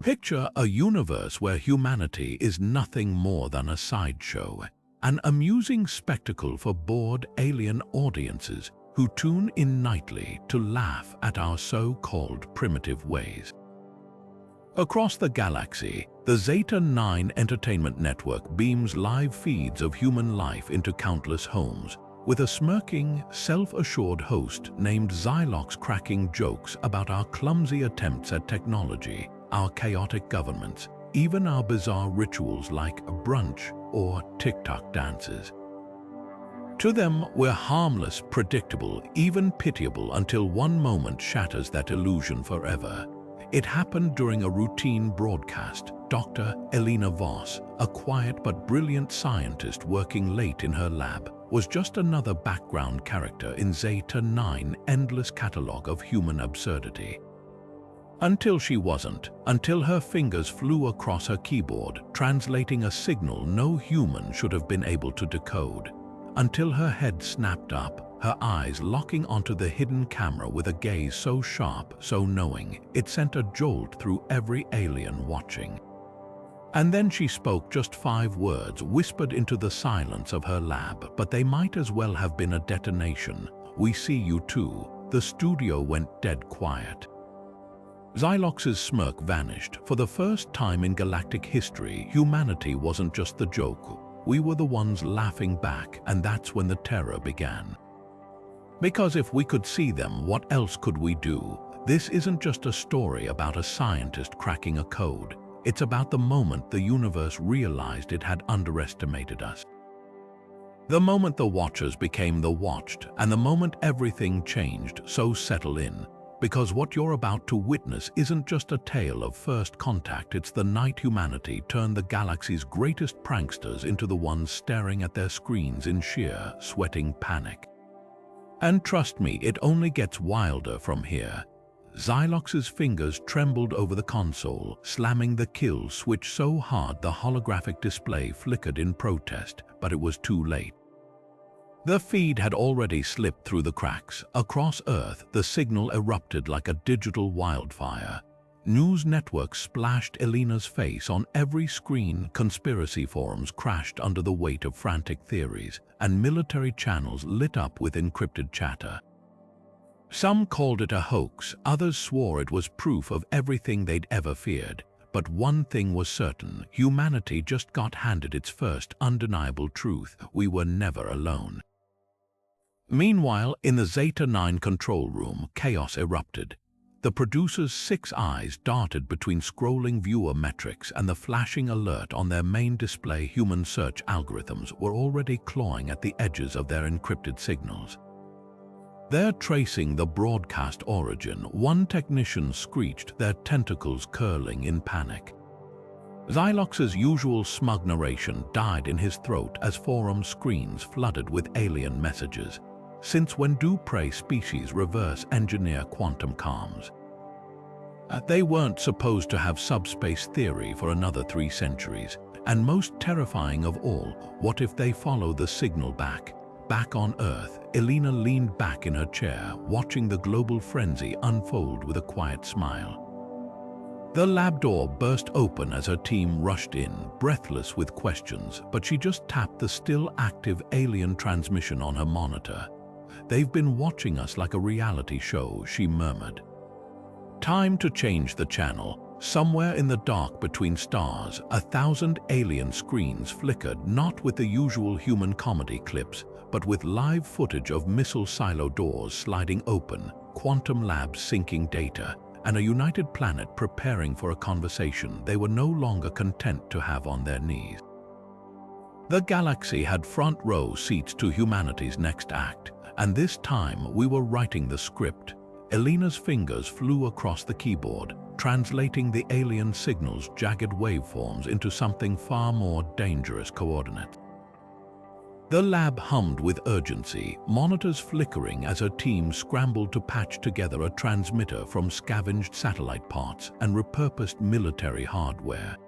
Picture a universe where humanity is nothing more than a sideshow, an amusing spectacle for bored alien audiences who tune in nightly to laugh at our so-called primitive ways. Across the galaxy, the Zeta 9 entertainment network beams live feeds of human life into countless homes, with a smirking, self-assured host named Xylox cracking jokes about our clumsy attempts at technology, our chaotic governments, even our bizarre rituals like brunch or TikTok dances. To them, we're harmless, predictable, even pitiable until one moment shatters that illusion forever. It happened during a routine broadcast. Dr. Elena Voss, a quiet but brilliant scientist working late in her lab, was just another background character in Zeta 9's endless catalogue of human absurdity. Until she wasn't, until her fingers flew across her keyboard, translating a signal no human should have been able to decode. Until her head snapped up, her eyes locking onto the hidden camera with a gaze so sharp, so knowing, it sent a jolt through every alien watching. And then she spoke just 5 words whispered into the silence of her lab, but they might as well have been a detonation. "We see you too." The studio went dead quiet. Xylox's smirk vanished. For the first time in galactic history, humanity wasn't just the joke. We were the ones laughing back, and that's when the terror began. Because if we could see them, what else could we do? This isn't just a story about a scientist cracking a code. It's about the moment the universe realized it had underestimated us. The moment the watchers became the watched, and the moment everything changed. So settle in. Because what you're about to witness isn't just a tale of first contact, it's the night humanity turned the galaxy's greatest pranksters into the ones staring at their screens in sheer, sweating panic. And trust me, it only gets wilder from here. Xylox's fingers trembled over the console, slamming the kill switch so hard the holographic display flickered in protest, but it was too late. The feed had already slipped through the cracks. Across Earth, the signal erupted like a digital wildfire. News networks splashed Elena's face on every screen, conspiracy forums crashed under the weight of frantic theories, and military channels lit up with encrypted chatter. Some called it a hoax, others swore it was proof of everything they'd ever feared. But one thing was certain, humanity just got handed its first undeniable truth: we were never alone. Meanwhile, in the Zeta 9 control room, chaos erupted. The producer's 6 eyes darted between scrolling viewer metrics and the flashing alert on their main display. Human search algorithms were already clawing at the edges of their encrypted signals. They're tracing the broadcast origin. One technician screeched, their tentacles curling in panic. Xylox's usual smug narration died in his throat as forum screens flooded with alien messages. Since when do prey species reverse engineer quantum comms? They weren't supposed to have subspace theory for another 3 centuries. And most terrifying of all, what if they follow the signal back? Back on Earth, Elena leaned back in her chair, watching the global frenzy unfold with a quiet smile. The lab door burst open as her team rushed in, breathless with questions, but she just tapped the still active alien transmission on her monitor. "They've been watching us like a reality show," she murmured. Time to change the channel. Somewhere in the dark between stars, 1,000 alien screens flickered, not with the usual human comedy clips, but with live footage of missile silo doors sliding open, quantum labs syncing data, and a united planet preparing for a conversation they were no longer content to have on their knees. The galaxy had front row seats to humanity's next act, and this time we were writing the script. Elena's fingers flew across the keyboard, translating the alien signal's jagged waveforms into something far more dangerous coordinates. The lab hummed with urgency, monitors flickering as her team scrambled to patch together a transmitter from scavenged satellite parts and repurposed military hardware.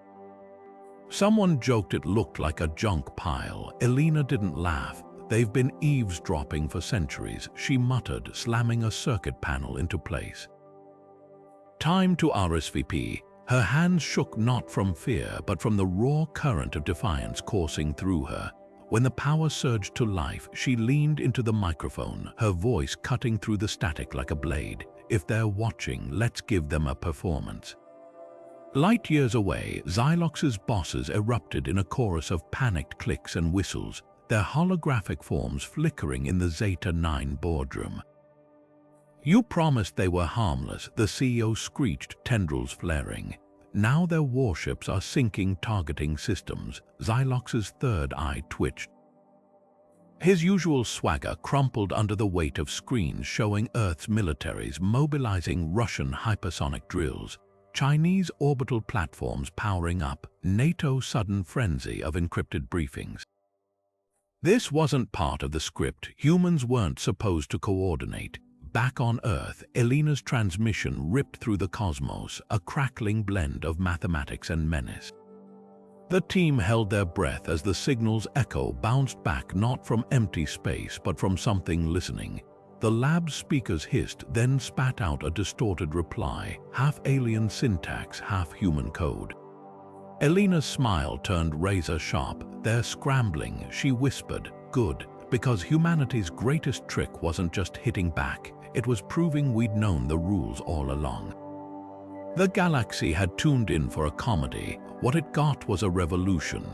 Someone joked it looked like a junk pile. Elena didn't laugh. "They've been eavesdropping for centuries," she muttered, slamming a circuit panel into place. "Time to RSVP. Her hands shook not from fear, but from the raw current of defiance coursing through her. When the power surged to life, she leaned into the microphone, her voice cutting through the static like a blade. If they're watching, let's give them a performance. Light years away, Xylox's bosses erupted in a chorus of panicked clicks and whistles, their holographic forms flickering in the Zeta-9 boardroom. "You promised they were harmless," the CEO screeched, tendrils flaring. "Now their warships are sinking targeting systems." Xylox's third eye twitched. His usual swagger crumpled under the weight of screens showing Earth's militaries mobilizing Russian hypersonic drills, Chinese orbital platforms powering up, NATO's sudden frenzy of encrypted briefings. This wasn't part of the script. Humans weren't supposed to coordinate. Back on Earth, Elena's transmission ripped through the cosmos, a crackling blend of mathematics and menace. The team held their breath as the signal's echo bounced back not from empty space but from something listening. The lab's speakers hissed, then spat out a distorted reply, half alien syntax, half human code. Elena's smile turned razor-sharp. "They're scrambling," she whispered. "Good, because humanity's greatest trick wasn't just hitting back, it was proving we'd known the rules all along." The galaxy had tuned in for a comedy. What it got was a revolution.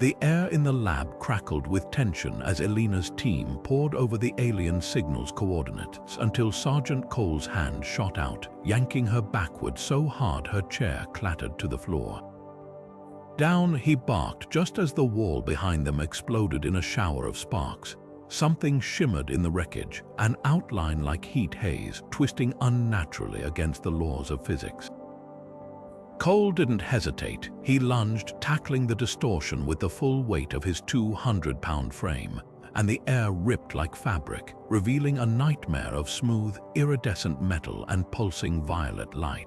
The air in the lab crackled with tension as Elena's team pored over the alien signal's coordinates until Sergeant Cole's hand shot out, yanking her backward so hard her chair clattered to the floor. "Down," he barked just as the wall behind them exploded in a shower of sparks. Something shimmered in the wreckage, an outline like heat haze, twisting unnaturally against the laws of physics. Cole didn't hesitate. He lunged, tackling the distortion with the full weight of his 200-pound frame, and the air ripped like fabric, revealing a nightmare of smooth, iridescent metal and pulsing violet light.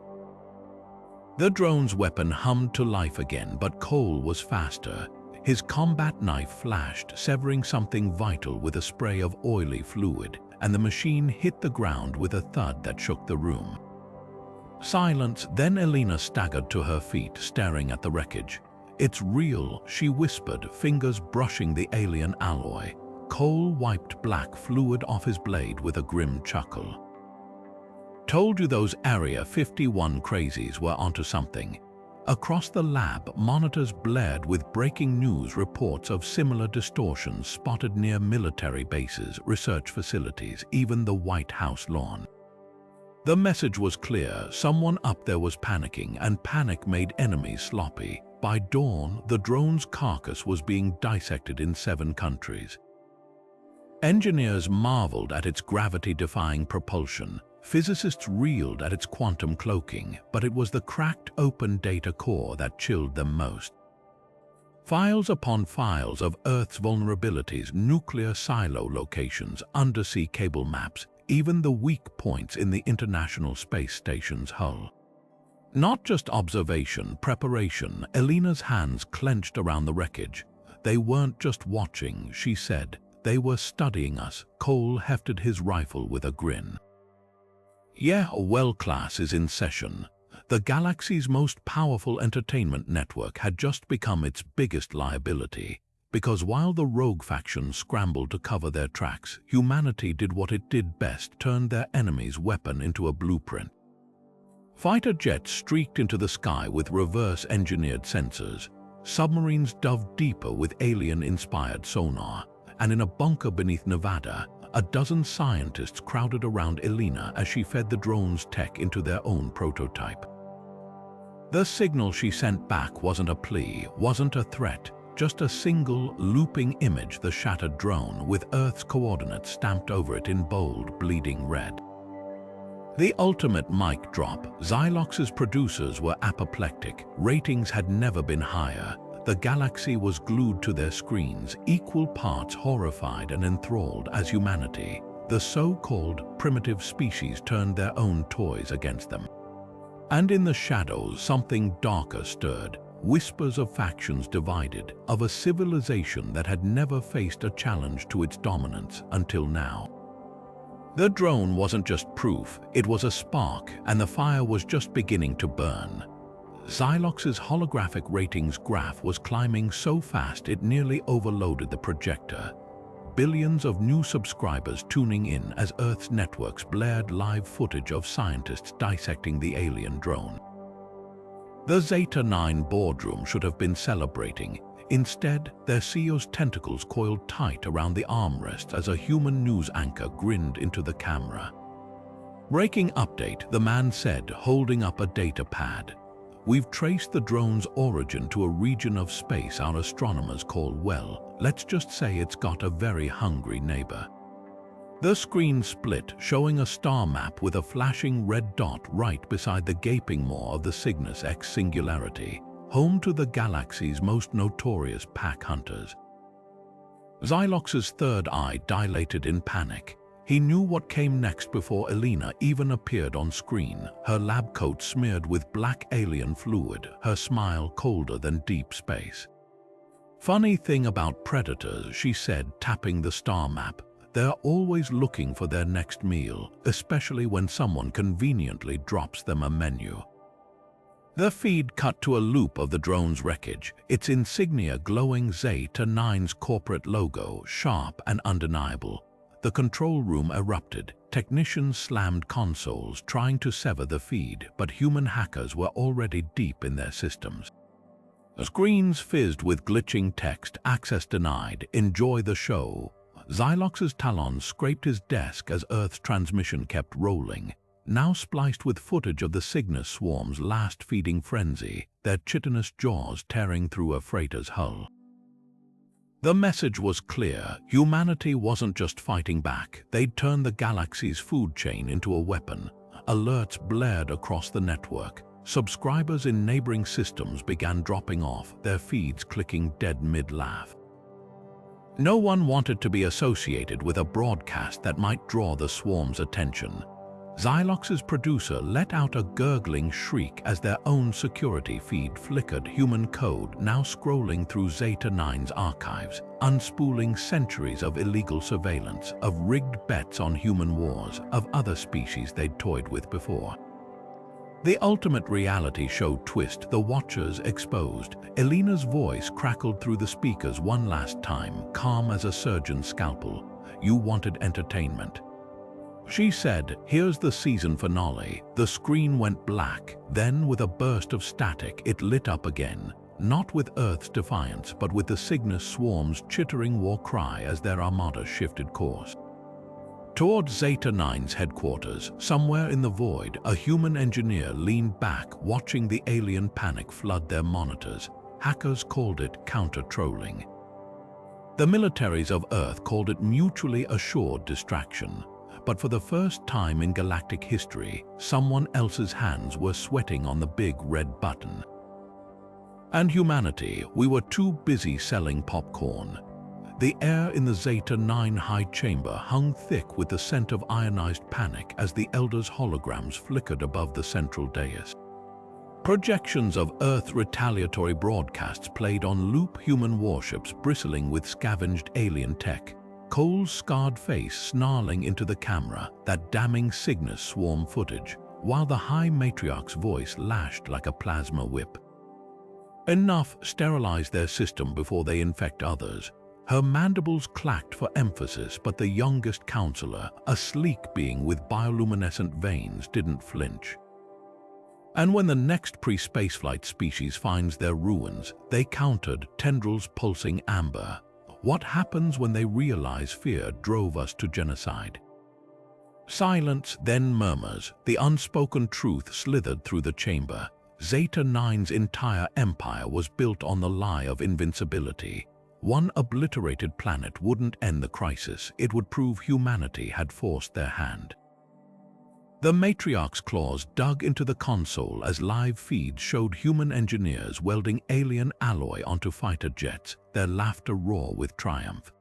The drone's weapon hummed to life again, but Cole was faster. His combat knife flashed, severing something vital with a spray of oily fluid, and the machine hit the ground with a thud that shook the room. Silence, then Elena staggered to her feet, staring at the wreckage. "It's real," she whispered, fingers brushing the alien alloy. Cole wiped black fluid off his blade with a grim chuckle. "Told you those Area 51 crazies were onto something." Across the lab, monitors blared with breaking news reports of similar distortions spotted near military bases, research facilities, even the White House lawn. The message was clear: someone up there was panicking, and panic made enemies sloppy. By dawn, the drone's carcass was being dissected in 7 countries. Engineers marveled at its gravity-defying propulsion. Physicists reeled at its quantum cloaking, but it was the cracked open data core that chilled them most. Files upon files of Earth's vulnerabilities, nuclear silo locations, undersea cable maps, even the weak points in the International Space Station's hull. Not just observation, preparation. Elena's hands clenched around the wreckage. "They weren't just watching," she said. "They were studying us." Cole hefted his rifle with a grin. "Yeah, well, class is in session." The galaxy's most powerful entertainment network had just become its biggest liability. Because while the rogue factions scrambled to cover their tracks, humanity did what it did best: turned their enemy's weapon into a blueprint. Fighter jets streaked into the sky with reverse-engineered sensors. Submarines dove deeper with alien-inspired sonar. And in a bunker beneath Nevada, a dozen scientists crowded around Elena as she fed the drone's tech into their own prototype. The signal she sent back wasn't a plea, wasn't a threat. Just a single, looping image: the shattered drone with Earth's coordinates stamped over it in bold, bleeding red. The ultimate mic drop. Xylox's producers were apoplectic. Ratings had never been higher. The galaxy was glued to their screens, equal parts horrified and enthralled as humanity, the so-called primitive species, turned their own toys against them. And in the shadows, something darker stirred. Whispers of factions divided, of a civilization that had never faced a challenge to its dominance until now. The drone wasn't just proof, it was a spark, and the fire was just beginning to burn. Xylox's holographic ratings graph was climbing so fast it nearly overloaded the projector. Billions of new subscribers tuning in as Earth's networks blared live footage of scientists dissecting the alien drone. The Zeta-9 boardroom should have been celebrating. Instead, their CEO's tentacles coiled tight around the armrests as a human news anchor grinned into the camera. "Breaking update," the man said, holding up a data pad. "We've traced the drone's origin to a region of space our astronomers call, well, let's just say it's got a very hungry neighbor." The screen split, showing a star map with a flashing red dot right beside the gaping maw of the Cygnus X singularity, home to the galaxy's most notorious pack hunters. Xylox's third eye dilated in panic. He knew what came next before Elena even appeared on screen, her lab coat smeared with black alien fluid, her smile colder than deep space. "Funny thing about predators," she said, tapping the star map. "They're always looking for their next meal, especially when someone conveniently drops them a menu." The feed cut to a loop of the drone's wreckage, its insignia glowing Zeta-9's corporate logo, sharp and undeniable. The control room erupted. Technicians slammed consoles, trying to sever the feed, but human hackers were already deep in their systems. Screens fizzed with glitching text, "Access denied, enjoy the show." Xylox's talons scraped his desk as Earth's transmission kept rolling, now spliced with footage of the Cygnus swarm's last feeding frenzy, their chitinous jaws tearing through a freighter's hull. The message was clear. Humanity wasn't just fighting back. They'd turned the galaxy's food chain into a weapon. Alerts blared across the network. Subscribers in neighboring systems began dropping off, their feeds clicking dead mid-laugh. No one wanted to be associated with a broadcast that might draw the swarm's attention. Xylox's producer let out a gurgling shriek as their own security feed flickered, human code now scrolling through Zeta-9's archives, unspooling centuries of illegal surveillance, of rigged bets on human wars, of other species they'd toyed with before. The ultimate reality show twist, the Watchers exposed. Elena's voice crackled through the speakers one last time, calm as a surgeon's scalpel. "You wanted entertainment." She said, "Here's the season finale." The screen went black. Then, with a burst of static, it lit up again. Not with Earth's defiance, but with the Cygnus swarm's chittering war cry as their armada shifted course. Toward Zeta-9's headquarters, somewhere in the void, a human engineer leaned back, watching the alien panic flood their monitors. Hackers called it counter-trolling. The militaries of Earth called it mutually assured distraction. But for the first time in galactic history, someone else's hands were sweating on the big red button. And humanity, we were too busy selling popcorn. The air in the Zeta-9 high chamber hung thick with the scent of ionized panic as the Elders' holograms flickered above the central dais. Projections of Earth retaliatory broadcasts played on loop, human warships bristling with scavenged alien tech. Cole's scarred face snarling into the camera, that damning Cygnus swarm footage, while the High Matriarch's voice lashed like a plasma whip. "Enough, sterilize their system before they infect others." Her mandibles clacked for emphasis, but the youngest counselor, a sleek being with bioluminescent veins, didn't flinch. And when the next pre-spaceflight species finds their ruins, they countered, tendrils pulsing amber. What happens when they realize fear drove us to genocide? Silence, then murmurs. The unspoken truth slithered through the chamber. Zeta-9's entire empire was built on the lie of invincibility. One obliterated planet wouldn't end the crisis. It would prove humanity had forced their hand. The Matriarch's claws dug into the console as live feeds showed human engineers welding alien alloy onto fighter jets, their laughter raw with triumph.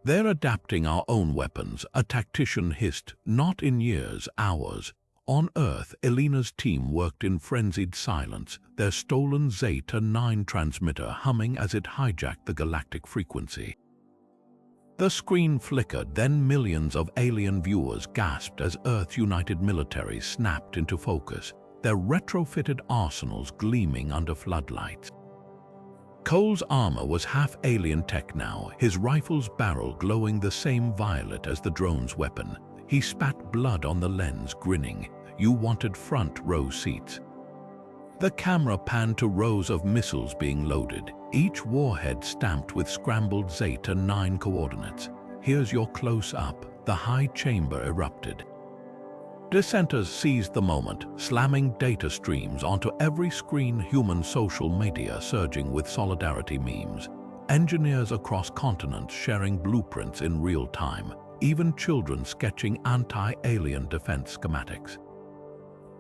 "They're adapting our own weapons," a tactician hissed, "not in years, hours." On Earth, Elena's team worked in frenzied silence, their stolen Zeta-9 transmitter humming as it hijacked the galactic frequency. The screen flickered, then millions of alien viewers gasped as Earth's united militaries snapped into focus. their retrofitted arsenals gleaming under floodlights. Cole's armor was half alien tech now, his rifle's barrel glowing the same violet as the drone's weapon. He spat blood on the lens, grinning. You wanted front row seats. The camera panned to rows of missiles being loaded, each warhead stamped with scrambled Zeta 9 coordinates. Here's your close-up. The high chamber erupted. Dissenters seized the moment, slamming data streams onto every screen, human social media surging with solidarity memes. Engineers across continents sharing blueprints in real time, even children sketching anti-alien defense schematics.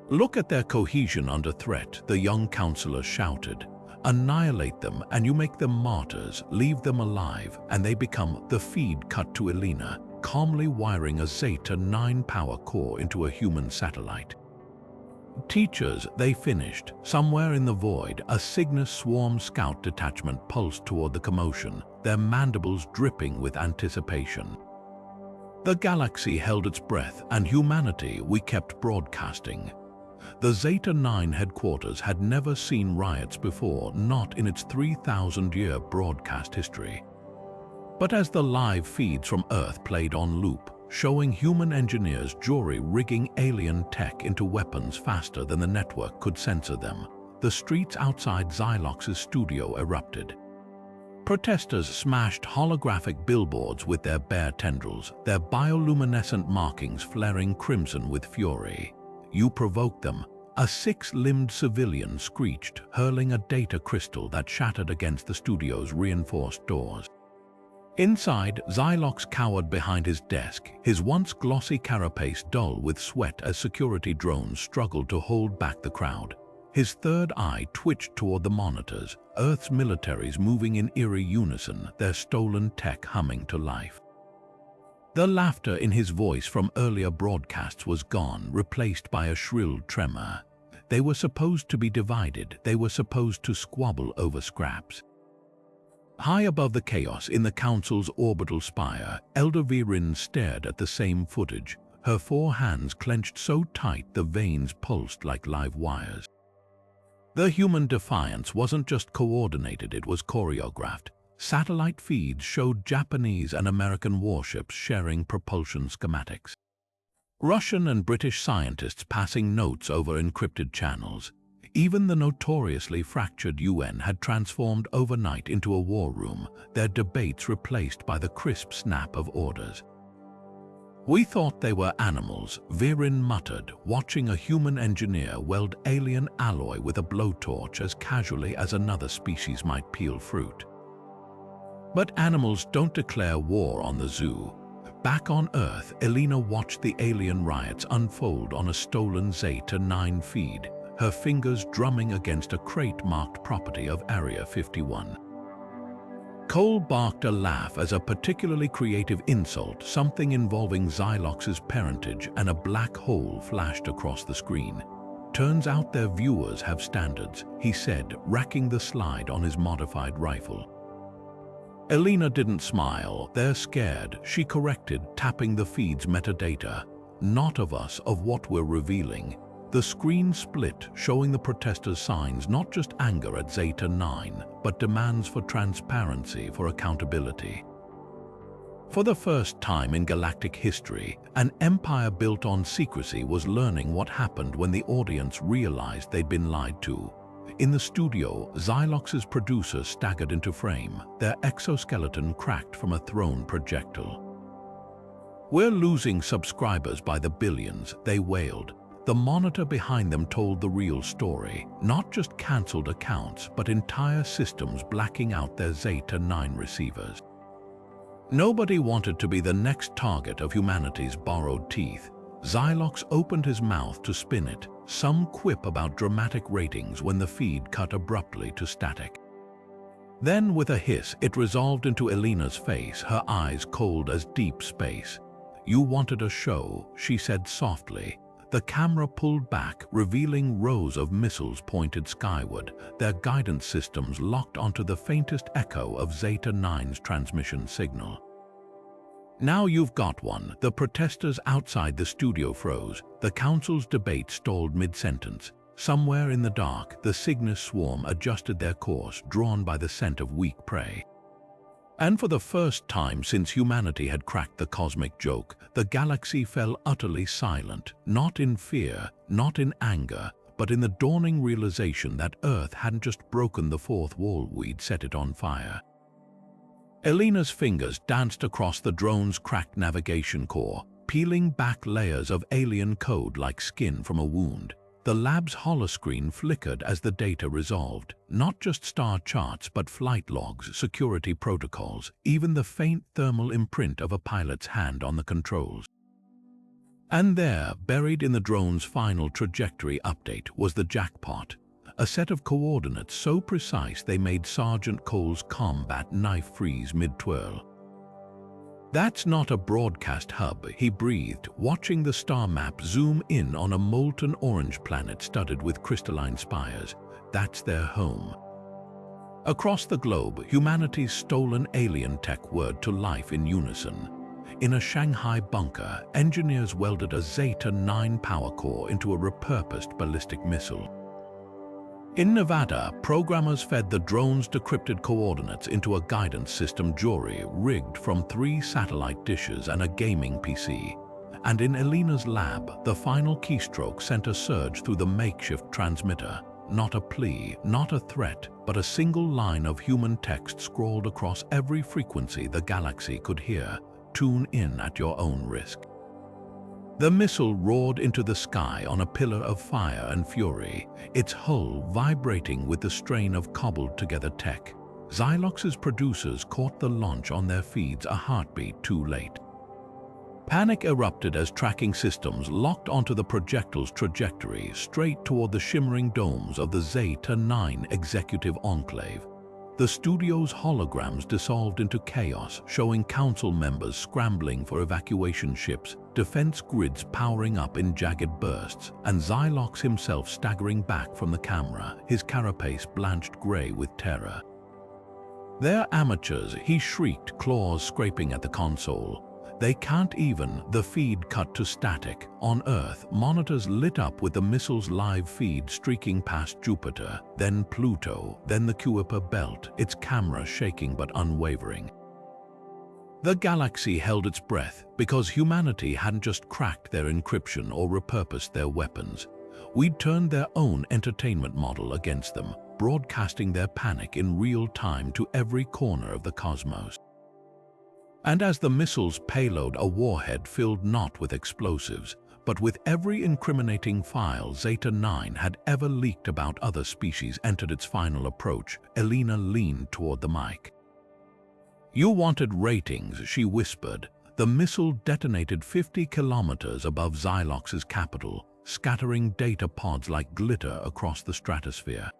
Look at their cohesion under threat, the young counselor shouted. Annihilate them and you make them martyrs, leave them alive, and they become the feed cut to Elena, calmly wiring a Zeta 9 power core into a human satellite. Teachers, they finished. Somewhere in the void, a Cygnus swarm scout detachment pulsed toward the commotion, their mandibles dripping with anticipation. The galaxy held its breath, and humanity, we kept broadcasting. The Zeta 9 headquarters had never seen riots before, not in its 3,000-year broadcast history. But as the live feeds from Earth played on loop, showing human engineers jury-rigging alien tech into weapons faster than the network could censor them, the streets outside Xylox's studio erupted. Protesters smashed holographic billboards with their bare tendrils, their bioluminescent markings flaring crimson with fury. You provoked them. A six-limbed civilian screeched, hurling a data crystal that shattered against the studio's reinforced doors. Inside, Xylox cowered behind his desk, his once glossy carapace dull with sweat as security drones struggled to hold back the crowd. His third eye twitched toward the monitors, Earth's militaries moving in eerie unison, their stolen tech humming to life. The laughter in his voice from earlier broadcasts was gone, replaced by a shrill tremor. They were supposed to be divided, they were supposed to squabble over scraps. High above the chaos in the Council's orbital spire, Elder Virin stared at the same footage, her four hands clenched so tight the veins pulsed like live wires. The human defiance wasn't just coordinated, it was choreographed. Satellite feeds showed Japanese and American warships sharing propulsion schematics. Russian and British scientists passing notes over encrypted channels. Even the notoriously fractured UN had transformed overnight into a war room, their debates replaced by the crisp snap of orders. We thought they were animals, Virin muttered, watching a human engineer weld alien alloy with a blowtorch as casually as another species might peel fruit. But animals don't declare war on the zoo. Back on Earth, Elena watched the alien riots unfold on a stolen Zeta 9 feed, her fingers drumming against a crate-marked property of Area 51. Cole barked a laugh as a particularly creative insult, something involving Xylox's parentage, and a black hole flashed across the screen. Turns out their viewers have standards, he said, racking the slide on his modified rifle. Elena didn't smile. They're scared, she corrected, tapping the feed's metadata. Not of us, of what we're revealing. The screen split, showing the protesters' signs, not just anger at Zeta 9, but demands for transparency, for accountability. For the first time in galactic history, an empire built on secrecy was learning what happened when the audience realized they'd been lied to. In the studio, Xylox's producers staggered into frame, their exoskeleton cracked from a thrown projectile. "We're losing subscribers by the billions," they wailed. The monitor behind them told the real story, not just cancelled accounts, but entire systems blacking out their Zeta 9 receivers. Nobody wanted to be the next target of humanity's borrowed teeth. Xylox opened his mouth to spin it, some quip about dramatic ratings when the feed cut abruptly to static. Then, with a hiss, it resolved into Elena's face, her eyes cold as deep space. "You wanted a show," she said softly. The camera pulled back, revealing rows of missiles pointed skyward, their guidance systems locked onto the faintest echo of Zeta 9's transmission signal. "Now you've got one." The protesters outside the studio froze. The council's debate stalled mid-sentence. Somewhere in the dark, the Cygnus swarm adjusted their course, drawn by the scent of weak prey. And for the first time since humanity had cracked the cosmic joke, the galaxy fell utterly silent, not in fear, not in anger, but in the dawning realization that Earth hadn't just broken the fourth wall, we'd set it on fire. Elena's fingers danced across the drone's cracked navigation core, peeling back layers of alien code like skin from a wound. The lab's holoscreen flickered as the data resolved, not just star charts but flight logs, security protocols, even the faint thermal imprint of a pilot's hand on the controls. And there, buried in the drone's final trajectory update, was the jackpot, a set of coordinates so precise they made Sergeant Cole's combat knife freeze mid-twirl. "That's not a broadcast hub," he breathed, watching the star map zoom in on a molten orange planet studded with crystalline spires. "That's their home." Across the globe, humanity's stolen alien tech whirred to life in unison. In a Shanghai bunker, engineers welded a Zeta-9 power core into a repurposed ballistic missile. In Nevada, programmers fed the drone's decrypted coordinates into a guidance system jury rigged from 3 satellite dishes and a gaming PC. And in Elena's lab, the final keystroke sent a surge through the makeshift transmitter. Not a plea, not a threat, but a single line of human text scrawled across every frequency the galaxy could hear. "Tune in at your own risk." The missile roared into the sky on a pillar of fire and fury, its hull vibrating with the strain of cobbled-together tech. Xylox's producers caught the launch on their feeds a heartbeat too late. Panic erupted as tracking systems locked onto the projectile's trajectory straight toward the shimmering domes of the Zeta-9 executive enclave. The studio's holograms dissolved into chaos, showing council members scrambling for evacuation ships, defense grids powering up in jagged bursts, and Xylox himself staggering back from the camera, his carapace blanched gray with terror. "They're amateurs," he shrieked, claws scraping at the console. "They can't even." The feed cut to static. On Earth, monitors lit up with the missile's live feed streaking past Jupiter, then Pluto, then the Kuiper belt, its camera shaking but unwavering. The galaxy held its breath because humanity hadn't just cracked their encryption or repurposed their weapons. We'd turned their own entertainment model against them, broadcasting their panic in real time to every corner of the cosmos. And as the missile's payload, a warhead filled not with explosives, but with every incriminating file Zeta-9 had ever leaked about other species, entered its final approach, Elena leaned toward the mic. "You wanted ratings," she whispered. The missile detonated 50 kilometers above Xylox's capital, scattering data pods like glitter across the stratosphere.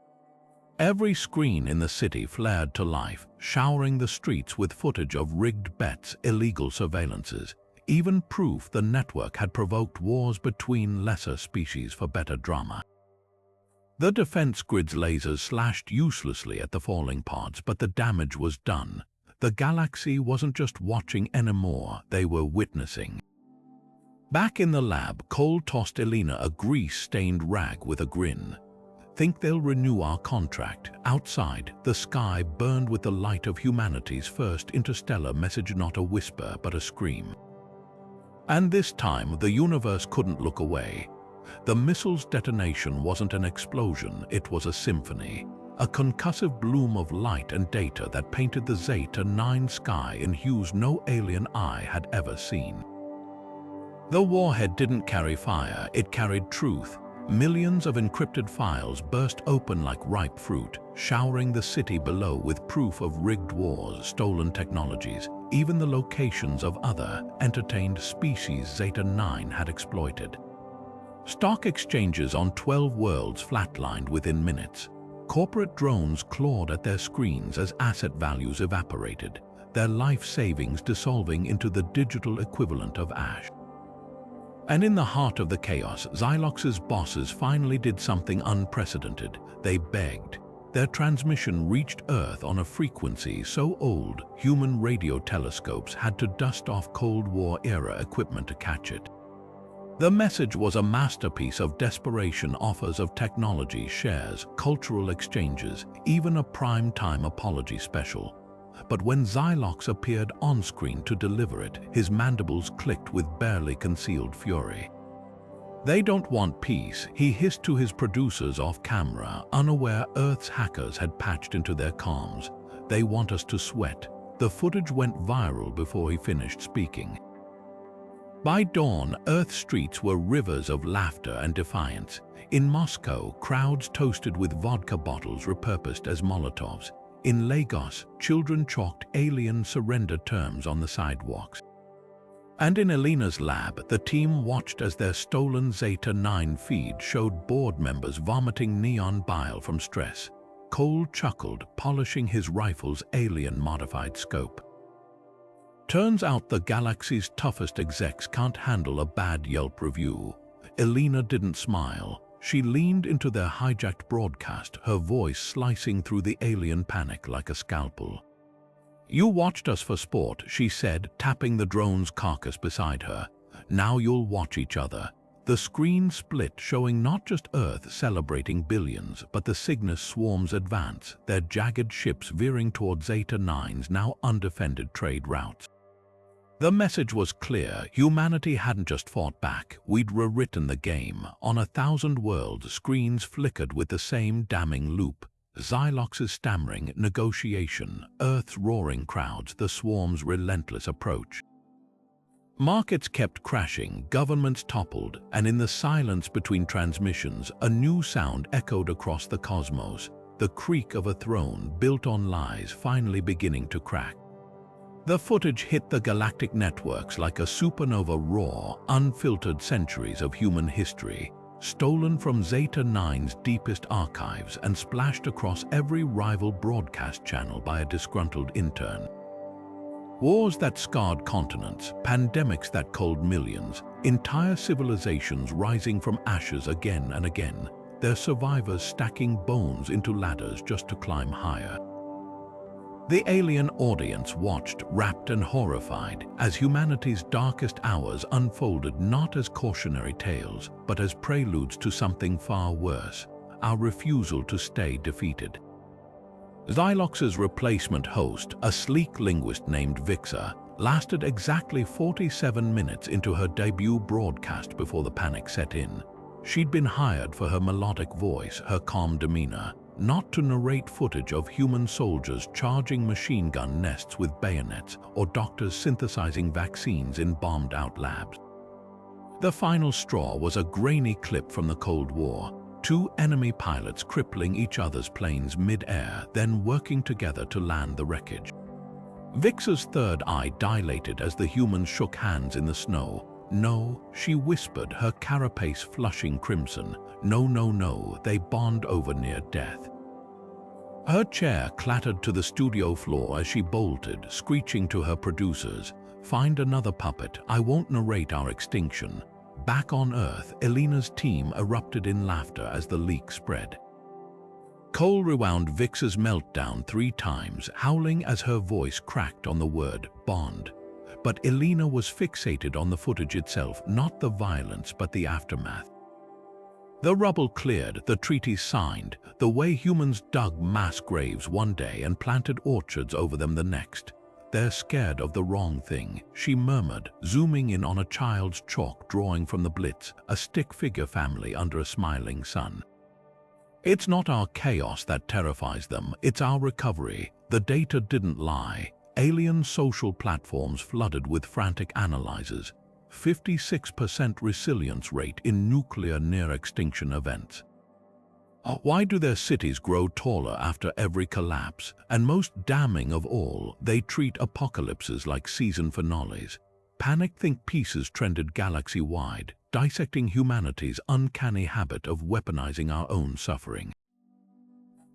Every screen in the city flared to life, showering the streets with footage of rigged bets, illegal surveillances, even proof the network had provoked wars between lesser species for better drama. The defense grid's lasers slashed uselessly at the falling pods, but the damage was done. The galaxy wasn't just watching anymore, they were witnessing. Back in the lab, Cole tossed Elena a grease-stained rag with a grin. "Think they'll renew our contract?" Outside, the sky burned with the light of humanity's first interstellar message, not a whisper but a scream. And this time, the universe couldn't look away. The missile's detonation wasn't an explosion, it was a symphony. A concussive bloom of light and data that painted the Zeta-9 sky in hues no alien eye had ever seen. The warhead didn't carry fire, it carried truth. Millions of encrypted files burst open like ripe fruit, showering the city below with proof of rigged wars, stolen technologies, even the locations of other, entertained species Zeta-9 had exploited. Stock exchanges on 12 worlds flatlined within minutes. Corporate drones clawed at their screens as asset values evaporated, their life savings dissolving into the digital equivalent of ash. And in the heart of the chaos, Xylox's bosses finally did something unprecedented. They begged. Their transmission reached Earth on a frequency so old, human radio telescopes had to dust off Cold War-era equipment to catch it. The message was a masterpiece of desperation, offers of technology, shares, cultural exchanges, even a prime-time apology special. But when Xylox appeared on-screen to deliver it, his mandibles clicked with barely concealed fury. "They don't want peace," he hissed to his producers off-camera, unaware Earth's hackers had patched into their comms. "They want us to sweat." The footage went viral before he finished speaking. By dawn, Earth's streets were rivers of laughter and defiance. In Moscow, crowds toasted with vodka bottles repurposed as Molotovs. In Lagos, children chalked alien surrender terms on the sidewalks. And in Elena's lab, the team watched as their stolen Zeta-9 feed showed board members vomiting neon bile from stress. Cole chuckled, polishing his rifle's alien-modified scope. Turns out the galaxy's toughest execs can't handle a bad Yelp review. Elena didn't smile. She leaned into their hijacked broadcast, her voice slicing through the alien panic like a scalpel. "You watched us for sport," she said, tapping the drone's carcass beside her. "Now you'll watch each other." The screen split, showing not just Earth celebrating billions, but the Cygnus swarm's advance, their jagged ships veering toward Zeta-9's now undefended trade routes. The message was clear. Humanity hadn't just fought back, we'd rewritten the game. On 1,000 worlds, screens flickered with the same damning loop. Xylox's stammering negotiation, Earth's roaring crowds, the swarm's relentless approach. Markets kept crashing, governments toppled, and in the silence between transmissions, a new sound echoed across the cosmos, the creak of a throne built on lies finally beginning to crack. The footage hit the galactic networks like a supernova raw, unfiltered centuries of human history, stolen from Zeta-9's deepest archives and splashed across every rival broadcast channel by a disgruntled intern. Wars that scarred continents, pandemics that culled millions, entire civilizations rising from ashes again and again, their survivors stacking bones into ladders just to climb higher. The alien audience watched, rapt and horrified, as humanity's darkest hours unfolded not as cautionary tales, but as preludes to something far worse, our refusal to stay defeated. Xylox's replacement host, a sleek linguist named Vixa, lasted exactly 47 minutes into her debut broadcast before the panic set in. She'd been hired for her melodic voice, her calm demeanor, not to narrate footage of human soldiers charging machine gun nests with bayonets or doctors synthesizing vaccines in bombed-out labs. The final straw was a grainy clip from the Cold War, two enemy pilots crippling each other's planes mid-air, then working together to land the wreckage. Vixa's third eye dilated as the humans shook hands in the snow. "No," she whispered, her carapace flushing crimson. "No, no, no, they bond over near death." Her chair clattered to the studio floor as she bolted, screeching to her producers, "Find another puppet, I won't narrate our extinction." Back on Earth, Elena's team erupted in laughter as the leak spread. Cole rewound Vixa's meltdown 3 times, howling as her voice cracked on the word bond. But Elena was fixated on the footage itself, not the violence but the aftermath. The rubble cleared, the treaties signed, the way humans dug mass graves one day and planted orchards over them the next. "They're scared of the wrong thing," she murmured, zooming in on a child's chalk drawing from the Blitz, a stick figure family under a smiling sun. "It's not our chaos that terrifies them, it's our recovery." The data didn't lie. Alien social platforms flooded with frantic analyzers, 56% resilience rate in nuclear near-extinction events. Why do their cities grow taller after every collapse? And most damning of all, they treat apocalypses like season finales. Panic-think pieces trended galaxy-wide, dissecting humanity's uncanny habit of weaponizing our own suffering.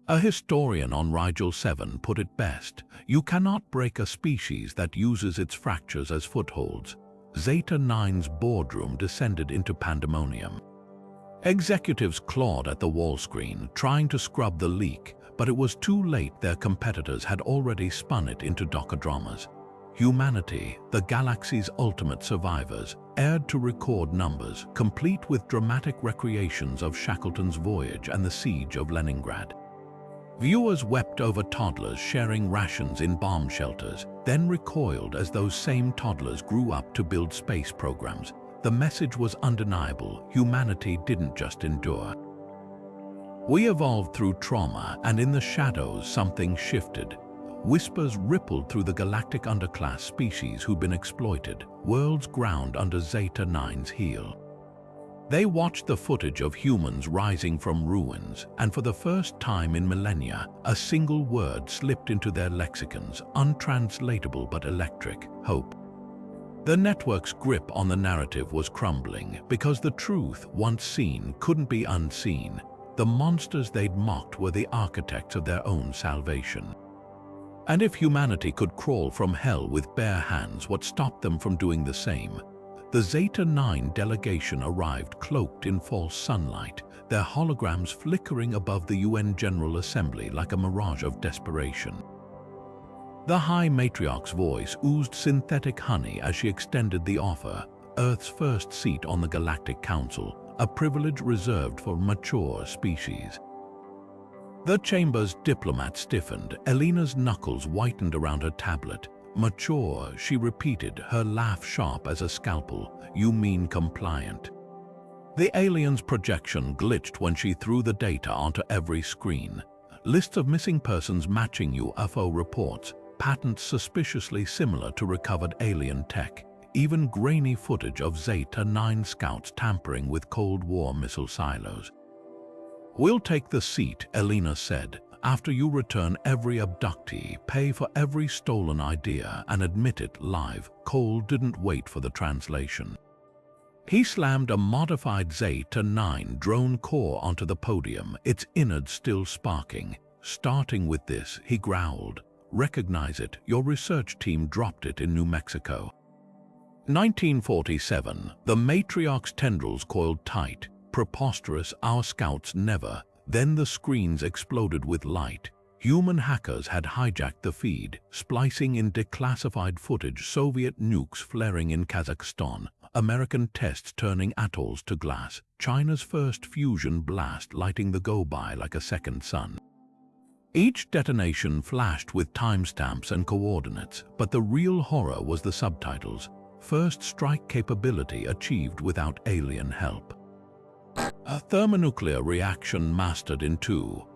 A historian on Rigel 7 put it best: "You cannot break a species that uses its fractures as footholds." Zeta-9's boardroom descended into pandemonium. Executives clawed at the wall screen, trying to scrub the leak, but it was too late. Their competitors had already spun it into docodramas. Humanity, the galaxy's ultimate survivors, aired to record numbers, complete with dramatic recreations of Shackleton's voyage and the siege of Leningrad. Viewers wept over toddlers sharing rations in bomb shelters, then recoiled as those same toddlers grew up to build space programs. The message was undeniable: humanity didn't just endure. We evolved through trauma, and in the shadows something shifted. Whispers rippled through the galactic underclass species who'd been exploited, worlds ground under Zeta-9's heel. They watched the footage of humans rising from ruins, and for the first time in millennia, a single word slipped into their lexicons, untranslatable but electric: hope. The network's grip on the narrative was crumbling, because the truth, once seen, couldn't be unseen. The monsters they'd mocked were the architects of their own salvation. And if humanity could crawl from hell with bare hands, what stopped them from doing the same? The Zeta-9 delegation arrived cloaked in false sunlight, their holograms flickering above the UN General Assembly like a mirage of desperation. The High Matriarch's voice oozed synthetic honey as she extended the offer: Earth's first seat on the Galactic Council, a privilege reserved for mature species. The chamber's diplomat stiffened. Elena's knuckles whitened around her tablet. Mature, she repeated, her laugh sharp as a scalpel. You mean compliant. The alien's projection glitched when she threw the data onto every screen. Lists of missing persons matching UFO reports, patents suspiciously similar to recovered alien tech, even grainy footage of Zeta-9 scouts tampering with Cold War missile silos. We'll take the seat, Elena said. After you return every abductee, pay for every stolen idea, and admit it live. Cole didn't wait for the translation. He slammed a modified Zeta-9 drone core onto the podium, its innards still sparking. Starting with this, he growled. Recognize it. Your research team dropped it in New Mexico. 1947. The Matriarch's tendrils coiled tight. Preposterous, our scouts never. Then the screens exploded with light. Human hackers had hijacked the feed, splicing in declassified footage: Soviet nukes flaring in Kazakhstan, American tests turning atolls to glass, China's first fusion blast lighting the go-by like a second sun. Each detonation flashed with timestamps and coordinates, but the real horror was the subtitles: first strike capability achieved without alien help. A thermonuclear reaction mastered in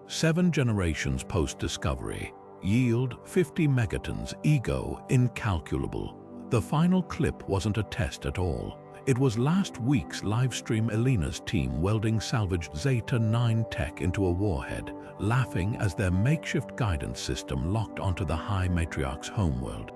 7 generations post-discovery. Yield 50 megatons, ego incalculable. The final clip wasn't a test at all. It was last week's livestream: Elena's team welding salvaged Zeta-9 tech into a warhead, laughing as their makeshift guidance system locked onto the High Matriarch's homeworld.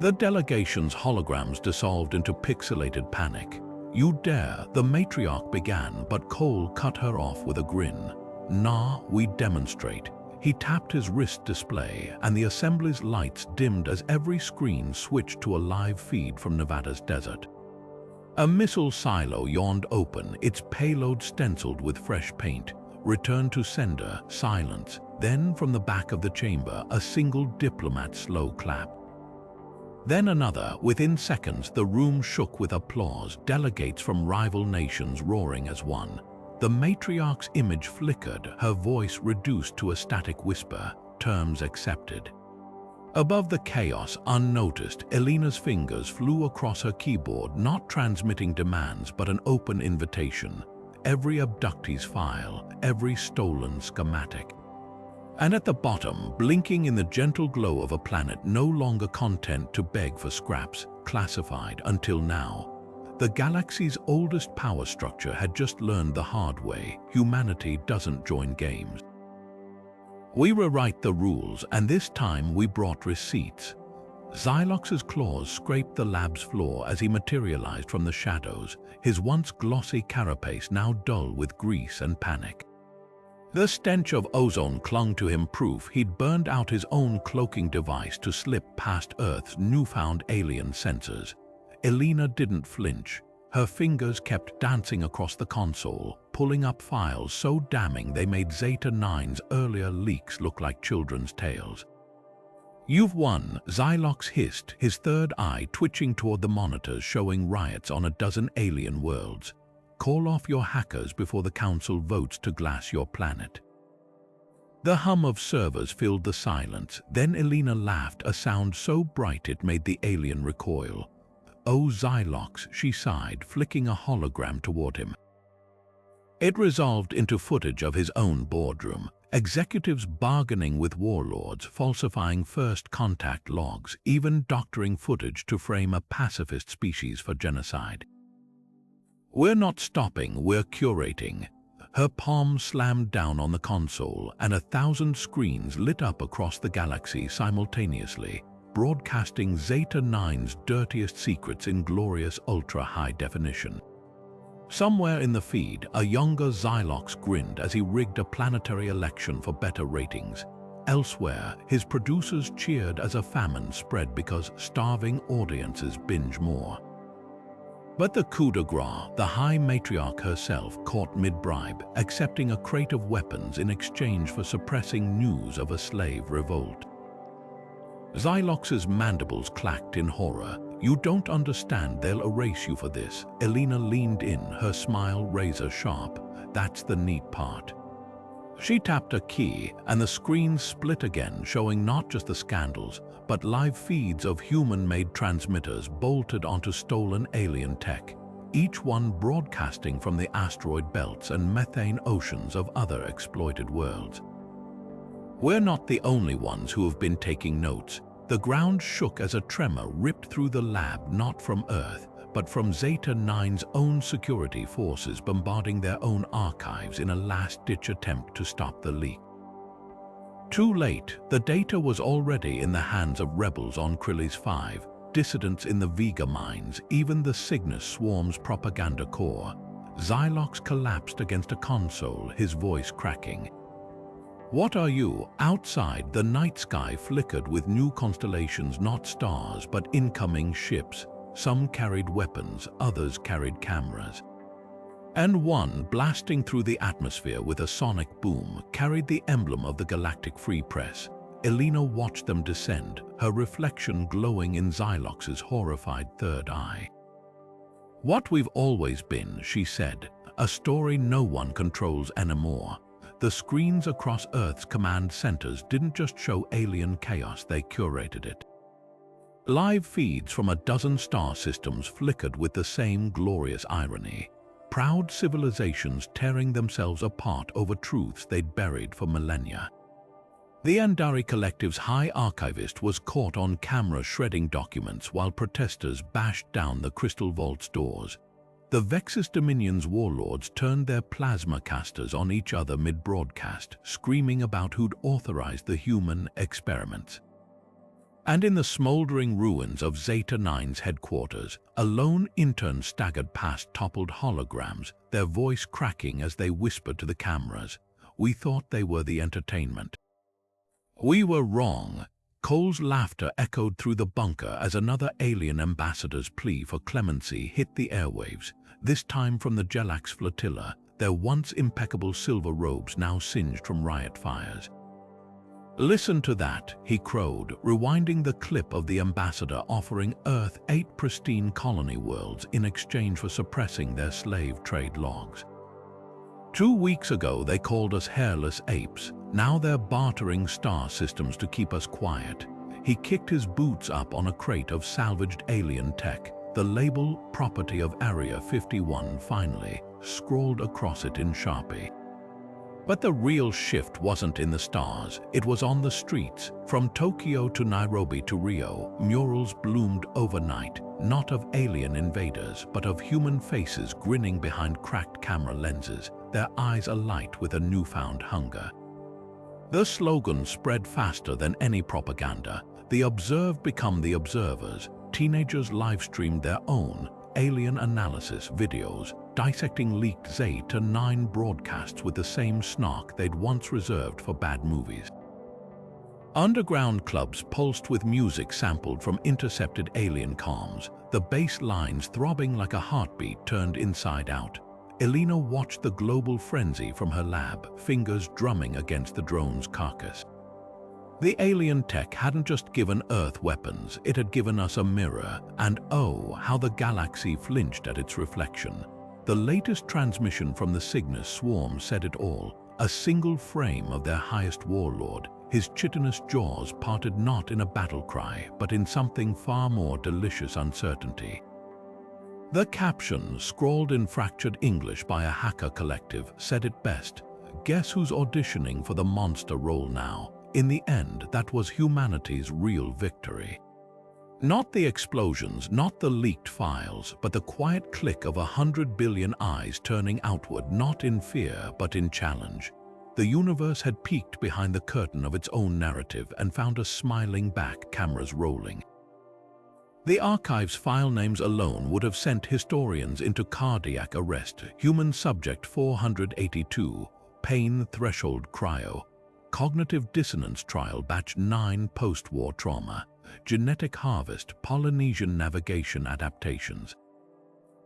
The delegation's holograms dissolved into pixelated panic. You dare, the Matriarch began, but Cole cut her off with a grin. Nah, we demonstrate. He tapped his wrist display, and the assembly's lights dimmed as every screen switched to a live feed from Nevada's desert. A missile silo yawned open, its payload stenciled with fresh paint. Return to sender, silence. Then from the back of the chamber, a single diplomat's slow clap. Then another. Within seconds, the room shook with applause, delegates from rival nations roaring as one. The Matriarch's image flickered, her voice reduced to a static whisper: terms accepted. Above the chaos, unnoticed, Elena's fingers flew across her keyboard, not transmitting demands but an open invitation. Every abductee's file, every stolen schematic. And at the bottom, blinking in the gentle glow of a planet no longer content to beg for scraps, classified until now. The galaxy's oldest power structure had just learned the hard way: humanity doesn't join games. We rewrite the rules, and this time we brought receipts. Xylox's claws scraped the lab's floor as he materialized from the shadows, his once glossy carapace now dull with grease and panic. The stench of ozone clung to him, proof he'd burned out his own cloaking device to slip past Earth's newfound alien sensors. Elena didn't flinch. Her fingers kept dancing across the console, pulling up files so damning they made Zeta-9's earlier leaks look like children's tales. "You've won," Xylox hissed, his third eye twitching toward the monitors showing riots on a dozen alien worlds. "Call off your hackers before the Council votes to glass your planet." The hum of servers filled the silence. Then Elena laughed, a sound so bright it made the alien recoil. "Oh, Xylox," she sighed, flicking a hologram toward him. It resolved into footage of his own boardroom. Executives bargaining with warlords, falsifying first contact logs, even doctoring footage to frame a pacifist species for genocide. "We're not stopping, we're curating." Her palm slammed down on the console, and 1,000 screens lit up across the galaxy simultaneously, broadcasting Zeta 9's dirtiest secrets in glorious ultra-high definition. Somewhere in the feed, a younger Xylox grinned as he rigged a planetary election for better ratings. Elsewhere, his producers cheered as a famine spread because starving audiences binge more. But the coup de grace, the High Matriarch herself, caught mid-bribe, accepting a crate of weapons in exchange for suppressing news of a slave revolt. Xylox's mandibles clacked in horror. "You don't understand, they'll erase you for this." Elena leaned in, her smile razor-sharp. "That's the neat part." She tapped a key, and the screen split again, showing not just the scandals, but live feeds of human-made transmitters bolted onto stolen alien tech, each one broadcasting from the asteroid belts and methane oceans of other exploited worlds. We're not the only ones who have been taking notes. The ground shook as a tremor ripped through the lab, not from Earth, but from Zeta 9's own security forces bombarding their own archives in a last-ditch attempt to stop the leak. Too late, the data was already in the hands of rebels on Krylis 5, dissidents in the Vega mines, even the Cygnus swarm's propaganda core. Xylox collapsed against a console, his voice cracking. "What are you?" Outside, the night sky flickered with new constellations, not stars, but incoming ships. Some carried weapons, others carried cameras. And one, blasting through the atmosphere with a sonic boom, carried the emblem of the Galactic Free Press. Elena watched them descend, her reflection glowing in Xylox's horrified third eye. "What we've always been," she said, "a story no one controls anymore." The screens across Earth's command centers didn't just show alien chaos, they curated it. Live feeds from a dozen star systems flickered with the same glorious irony. Proud civilizations tearing themselves apart over truths they'd buried for millennia. The Andari Collective's high archivist was caught on camera shredding documents while protesters bashed down the Crystal Vault's doors. The Vexus Dominion's warlords turned their plasma casters on each other mid-broadcast, screaming about who'd authorized the human experiments. And in the smoldering ruins of Zeta 9's headquarters, a lone intern staggered past toppled holograms, their voice cracking as they whispered to the cameras. "We thought they were the entertainment." "We were wrong." Cole's laughter echoed through the bunker as another alien ambassador's plea for clemency hit the airwaves, this time from the Xylox flotilla, their once impeccable silver robes now singed from riot fires. "Listen to that," he crowed, rewinding the clip of the ambassador offering Earth 8 pristine colony worlds in exchange for suppressing their slave trade logs. 2 weeks ago they called us hairless apes, now they're bartering star systems to keep us quiet. He kicked his boots up on a crate of salvaged alien tech, the label "Property of Area 51" finally scrawled across it in Sharpie. But the real shift wasn't in the stars, it was on the streets. From Tokyo to Nairobi to Rio, murals bloomed overnight, not of alien invaders, but of human faces grinning behind cracked camera lenses, their eyes alight with a newfound hunger. The slogan spread faster than any propaganda. The observed become the observers. Teenagers live-streamed their own alien analysis videos, dissecting leaked Zeta 9 broadcasts with the same snark they'd once reserved for bad movies. Underground clubs pulsed with music sampled from intercepted alien comms, the bass lines throbbing like a heartbeat turned inside out. Elena watched the global frenzy from her lab, fingers drumming against the drone's carcass. The alien tech hadn't just given Earth weapons, it had given us a mirror, and oh, how the galaxy flinched at its reflection. The latest transmission from the Cygnus swarm said it all, a single frame of their highest warlord, his chitinous jaws parted not in a battle cry, but in something far more delicious uncertainty. The caption, scrawled in fractured English by a hacker collective, said it best. Guess who's auditioning for the monster role now? In the end, that was humanity's real victory. Not the explosions, not the leaked files, but the quiet click of 100 billion eyes turning outward, not in fear, but in challenge. The universe had peeked behind the curtain of its own narrative and found us smiling back, cameras rolling. The archive's file names alone would have sent historians into cardiac arrest. Human subject 482, pain threshold cryo, cognitive dissonance trial batch 9 post-war trauma, genetic harvest, Polynesian navigation adaptations.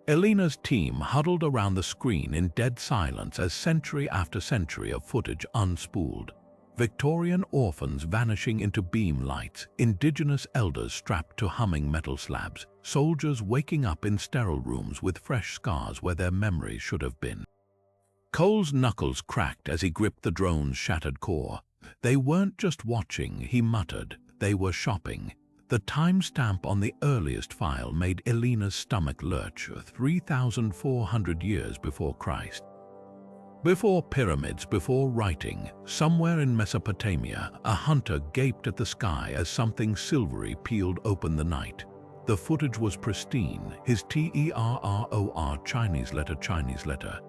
Elena's team huddled around the screen in dead silence as century after century of footage unspooled. Victorian orphans vanishing into beam lights, indigenous elders strapped to humming metal slabs, soldiers waking up in sterile rooms with fresh scars where their memories should have been. Cole's knuckles cracked as he gripped the drone's shattered core. They weren't just watching, he muttered, they were shopping. The timestamp on the earliest file made Elena's stomach lurch, 3,400 years before Christ. Before pyramids, before writing, somewhere in Mesopotamia, a hunter gaped at the sky as something silvery peeled open the night. The footage was pristine, his terror Chinese letter.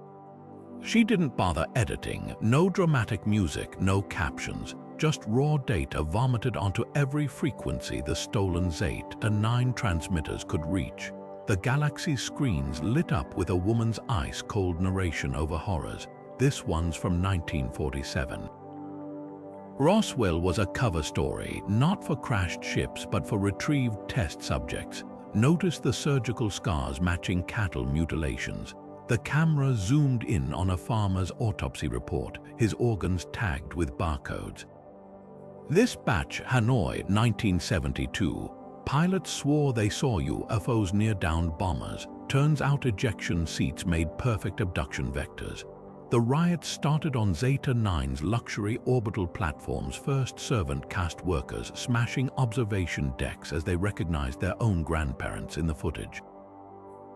She didn't bother editing, no dramatic music, no captions, just raw data vomited onto every frequency the stolen Zeta-9 transmitters could reach. The galaxy's screens lit up with a woman's ice-cold narration over horrors. This one's from 1947. Roswell was a cover story, not for crashed ships but for retrieved test subjects. Notice the surgical scars matching cattle mutilations. The camera zoomed in on a farmer's autopsy report, his organs tagged with barcodes. This batch, Hanoi, 1972. Pilots swore they saw UFOs near downed bombers. Turns out ejection seats made perfect abduction vectors. The riots started on Zeta-9's luxury orbital platforms, first servant caste workers smashing observation decks as they recognized their own grandparents in the footage.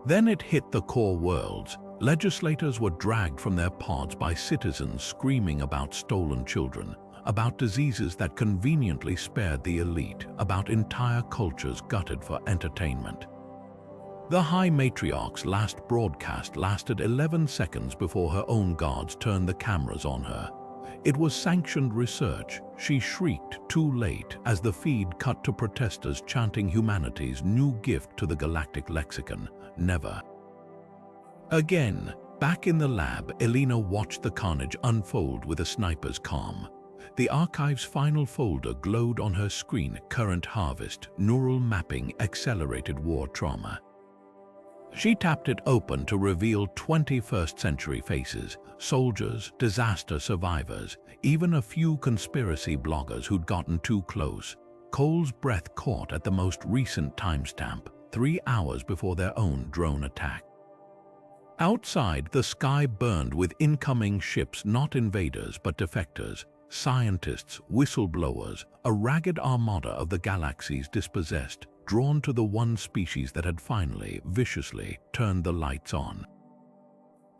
Then it hit the core worlds. Legislators were dragged from their pods by citizens screaming about stolen children, about diseases that conveniently spared the elite, about entire cultures gutted for entertainment. The High Matriarch's last broadcast lasted 11 seconds before her own guards turned the cameras on her. It was sanctioned research. She shrieked too late as the feed cut to protesters chanting humanity's new gift to the galactic lexicon, never. Again, back in the lab, Elena watched the carnage unfold with a sniper's calm. The archive's final folder glowed on her screen, current harvest, neural mapping, accelerated war trauma. She tapped it open to reveal 21st century faces, soldiers, disaster survivors, even a few conspiracy bloggers who'd gotten too close. Cole's breath caught at the most recent timestamp, 3 hours before their own drone attack. Outside, the sky burned with incoming ships, not invaders but defectors, scientists, whistleblowers, a ragged armada of the galaxy's dispossessed, drawn to the one species that had finally, viciously, turned the lights on.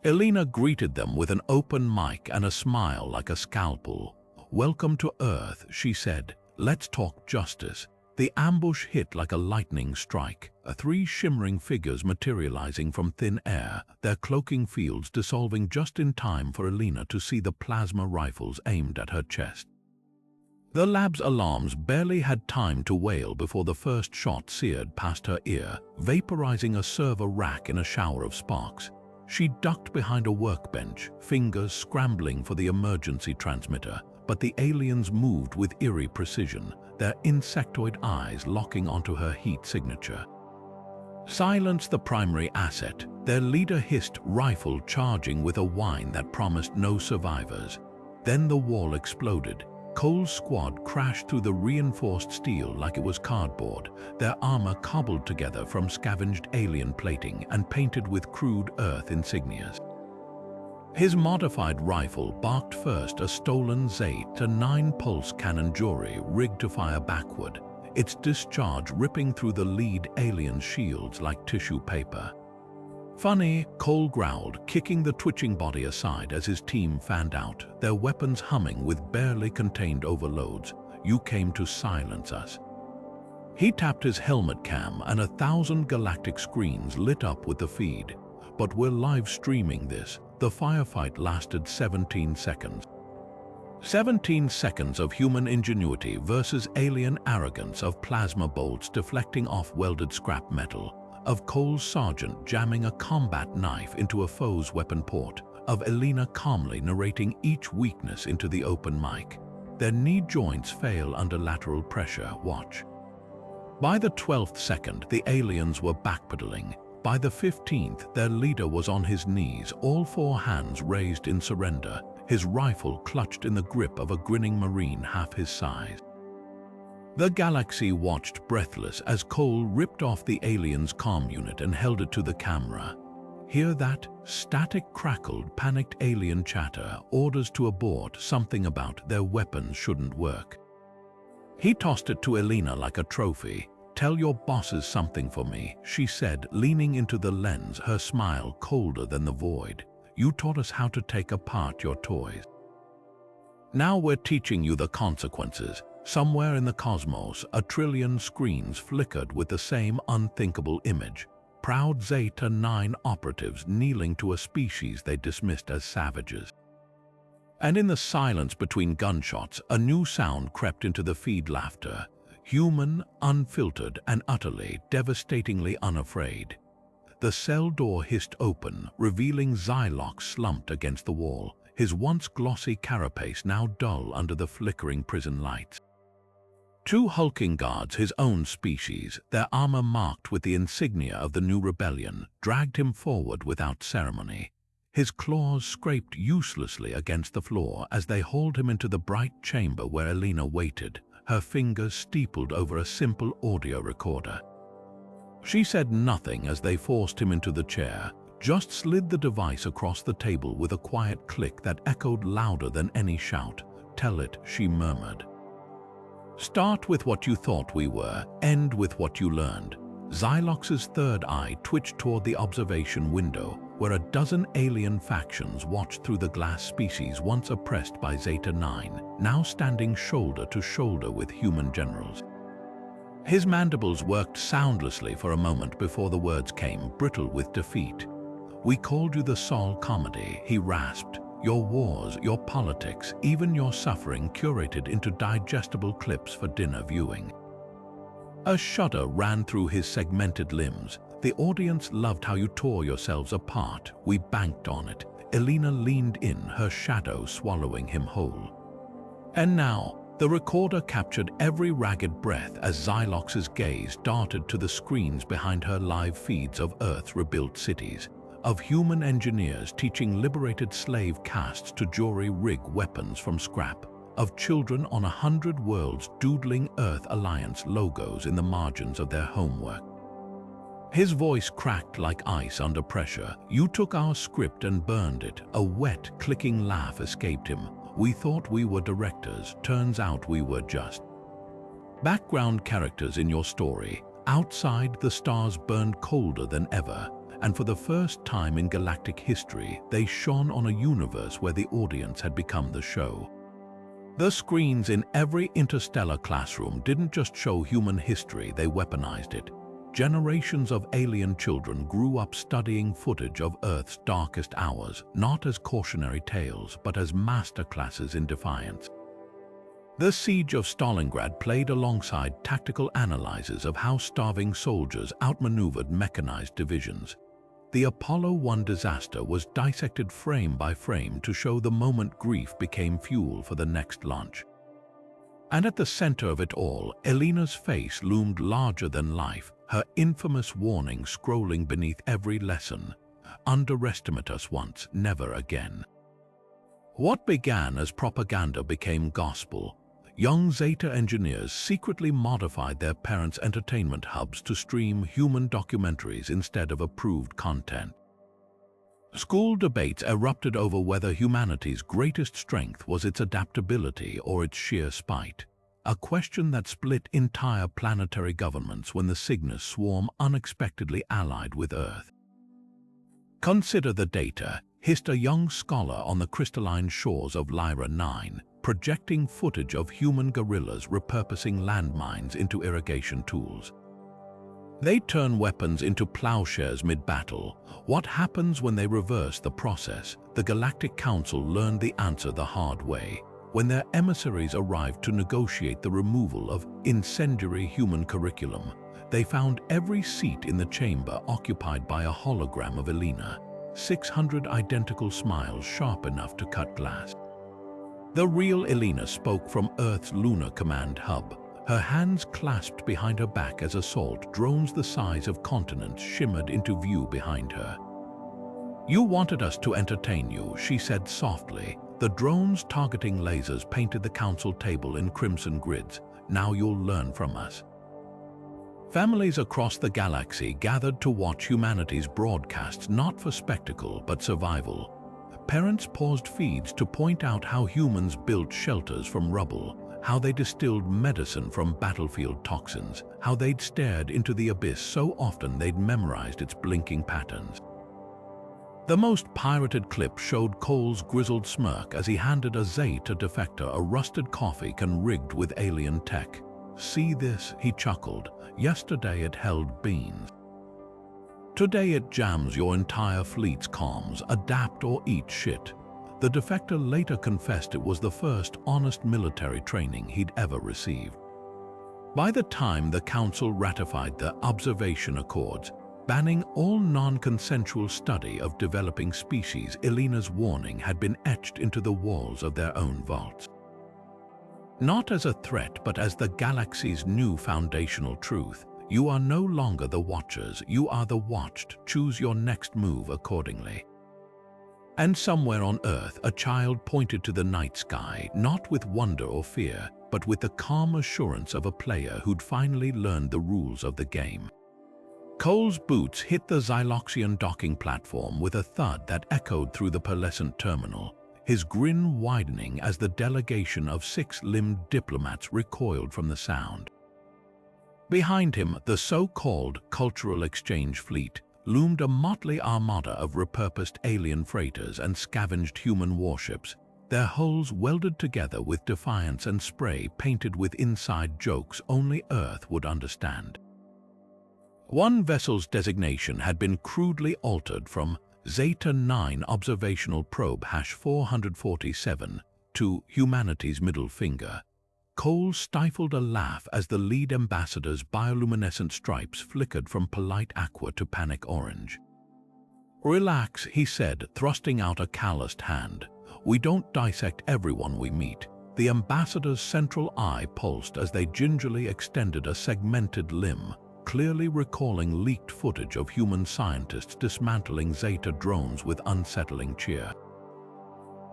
Elena greeted them with an open mic and a smile like a scalpel. "Welcome to Earth," she said. "Let's talk justice." The ambush hit like a lightning strike, 3 shimmering figures materializing from thin air, their cloaking fields dissolving just in time for Elena to see the plasma rifles aimed at her chest. The lab's alarms barely had time to wail before the first shot seared past her ear, vaporizing a server rack in a shower of sparks. She ducked behind a workbench, fingers scrambling for the emergency transmitter, but the aliens moved with eerie precision, their insectoid eyes locking onto her heat signature. Silence the primary asset, their leader hissed, rifle charging with a whine that promised no survivors. Then the wall exploded. Cole's squad crashed through the reinforced steel like it was cardboard, their armor cobbled together from scavenged alien plating and painted with crude Earth insignias. His modified rifle barked first a stolen Zeta-9 pulse cannon jury rigged to fire backward, its discharge ripping through the lead alien's shields like tissue paper. "Funny," Cole growled, kicking the twitching body aside as his team fanned out, their weapons humming with barely contained overloads. "You came to silence us." He tapped his helmet cam and 1,000 Galactic screens lit up with the feed. "But we're live streaming this." The firefight lasted 17 seconds. 17 seconds of human ingenuity versus alien arrogance, of plasma bolts deflecting off welded scrap metal, of Cole's sergeant jamming a combat knife into a foe's weapon port, of Elena calmly narrating each weakness into the open mic. Their knee joints fail under lateral pressure. Watch. By the 12th second, the aliens were backpedaling. By the 15th, their leader was on his knees, all four hands raised in surrender, his rifle clutched in the grip of a grinning Marine half his size. The galaxy watched breathless as Cole ripped off the alien's comm unit and held it to the camera. "Hear that?" Static crackled, panicked alien chatter, orders to abort, something about their weapons shouldn't work. He tossed it to Elena like a trophy. "Tell your bosses something for me," she said, leaning into the lens, her smile colder than the void. "You taught us how to take apart your toys. Now we're teaching you the consequences." Somewhere in the cosmos, 1,000,000,000,000 screens flickered with the same unthinkable image. Proud Zeta-9 operatives kneeling to a species they dismissed as savages. And in the silence between gunshots, a new sound crept into the feed: laughter. Human, unfiltered, and utterly, devastatingly unafraid. The cell door hissed open, revealing Xylox slumped against the wall, his once glossy carapace now dull under the flickering prison lights. Two hulking guards, his own species, their armor marked with the insignia of the new rebellion, dragged him forward without ceremony. His claws scraped uselessly against the floor as they hauled him into the bright chamber where Elena waited, her fingers steepled over a simple audio recorder. She said nothing as they forced him into the chair, just slid the device across the table with a quiet click that echoed louder than any shout. "Tell it," she murmured. "Start with what you thought we were, end with what you learned." Xylox's third eye twitched toward the observation window, where a dozen alien factions watched through the glass species once oppressed by Zeta-9, now standing shoulder to shoulder with human generals. His mandibles worked soundlessly for a moment before the words came, brittle with defeat. "We called you the Sol Comedy," he rasped. "Your wars, your politics, even your suffering curated into digestible clips for dinner viewing." A shudder ran through his segmented limbs. "The audience loved how you tore yourselves apart. We banked on it." Elena leaned in, her shadow swallowing him whole. And now, the recorder captured every ragged breath as Xylox's gaze darted to the screens behind her, live feeds of Earth's rebuilt cities, of human engineers teaching liberated slave castes to jury-rig weapons from scrap, of children on 100 worlds doodling Earth Alliance logos in the margins of their homework. His voice cracked like ice under pressure. "You took our script and burned it." A wet, clicking laugh escaped him. "We thought we were directors. Turns out we were just background characters in your story." Outside, the stars burned colder than ever, and for the first time in galactic history, they shone on a universe where the audience had become the show. The screens in every interstellar classroom didn't just show human history, they weaponized it. Generations of alien children grew up studying footage of Earth's darkest hours, not as cautionary tales, but as masterclasses in defiance. The siege of Stalingrad played alongside tactical analyses of how starving soldiers outmaneuvered mechanized divisions. The Apollo 1 disaster was dissected frame by frame to show the moment grief became fuel for the next launch. And at the center of it all, Elena's face loomed larger than life, her infamous warning scrolling beneath every lesson. "Underestimate us once, never again." What began as propaganda became gospel. young Zeta engineers secretly modified their parents' entertainment hubs to stream human documentaries instead of approved content. School debates erupted over whether humanity's greatest strength was its adaptability or its sheer spite, a question that split entire planetary governments when the Cygnus swarm unexpectedly allied with Earth. Consider the data, hissed a young scholar on the crystalline shores of Lyra 9, projecting footage of human guerrillas repurposing landmines into irrigation tools. They turn weapons into plowshares mid-battle. What happens when they reverse the process? The Galactic Council learned the answer the hard way, when their emissaries arrived to negotiate the removal of incendiary human curriculum. They found every seat in the chamber occupied by a hologram of Elena, 600 identical smiles sharp enough to cut glass. The real Elena spoke from Earth's lunar command hub, her hands clasped behind her back as assault drones the size of continents shimmered into view behind her. "You wanted us to entertain you," she said softly. The drones targeting lasers painted the council table in crimson grids. "Now you'll learn from us." Families across the galaxy gathered to watch humanity's broadcasts, not for spectacle but survival. Parents paused feeds to point out how humans built shelters from rubble, how they distilled medicine from battlefield toxins, how they'd stared into the abyss so often they'd memorized its blinking patterns. The most pirated clip showed Cole's grizzled smirk as he handed a Zeta defector a rusted coffee can rigged with alien tech. "See this?" he chuckled. "Yesterday it held beans. Today it jams your entire fleet's comms. Adapt or eat shit." The defector later confessed it was the first honest military training he'd ever received. By the time the Council ratified the Observation Accords, banning all non-consensual study of developing species, Elena's warning had been etched into the walls of their own vaults. Not as a threat, but as the galaxy's new foundational truth: you are no longer the watchers, you are the watched. Choose your next move accordingly. And somewhere on Earth, a child pointed to the night sky, not with wonder or fear, but with the calm assurance of a player who'd finally learned the rules of the game. Cole's boots hit the Xyloxian docking platform with a thud that echoed through the pearlescent terminal, his grin widening as the delegation of six-limbed diplomats recoiled from the sound. Behind him, the so-called cultural exchange fleet loomed, a motley armada of repurposed alien freighters and scavenged human warships, their hulls welded together with defiance and spray painted with inside jokes only Earth would understand. One vessel's designation had been crudely altered from Zeta 9 Observational Probe #447 to Humanity's Middle Finger. Cole stifled a laugh as the lead ambassador's bioluminescent stripes flickered from polite aqua to panic orange. "Relax," he said, thrusting out a calloused hand. "We don't dissect everyone we meet." The ambassador's central eye pulsed as they gingerly extended a segmented limb, clearly recalling leaked footage of human scientists dismantling Zeta drones with unsettling cheer.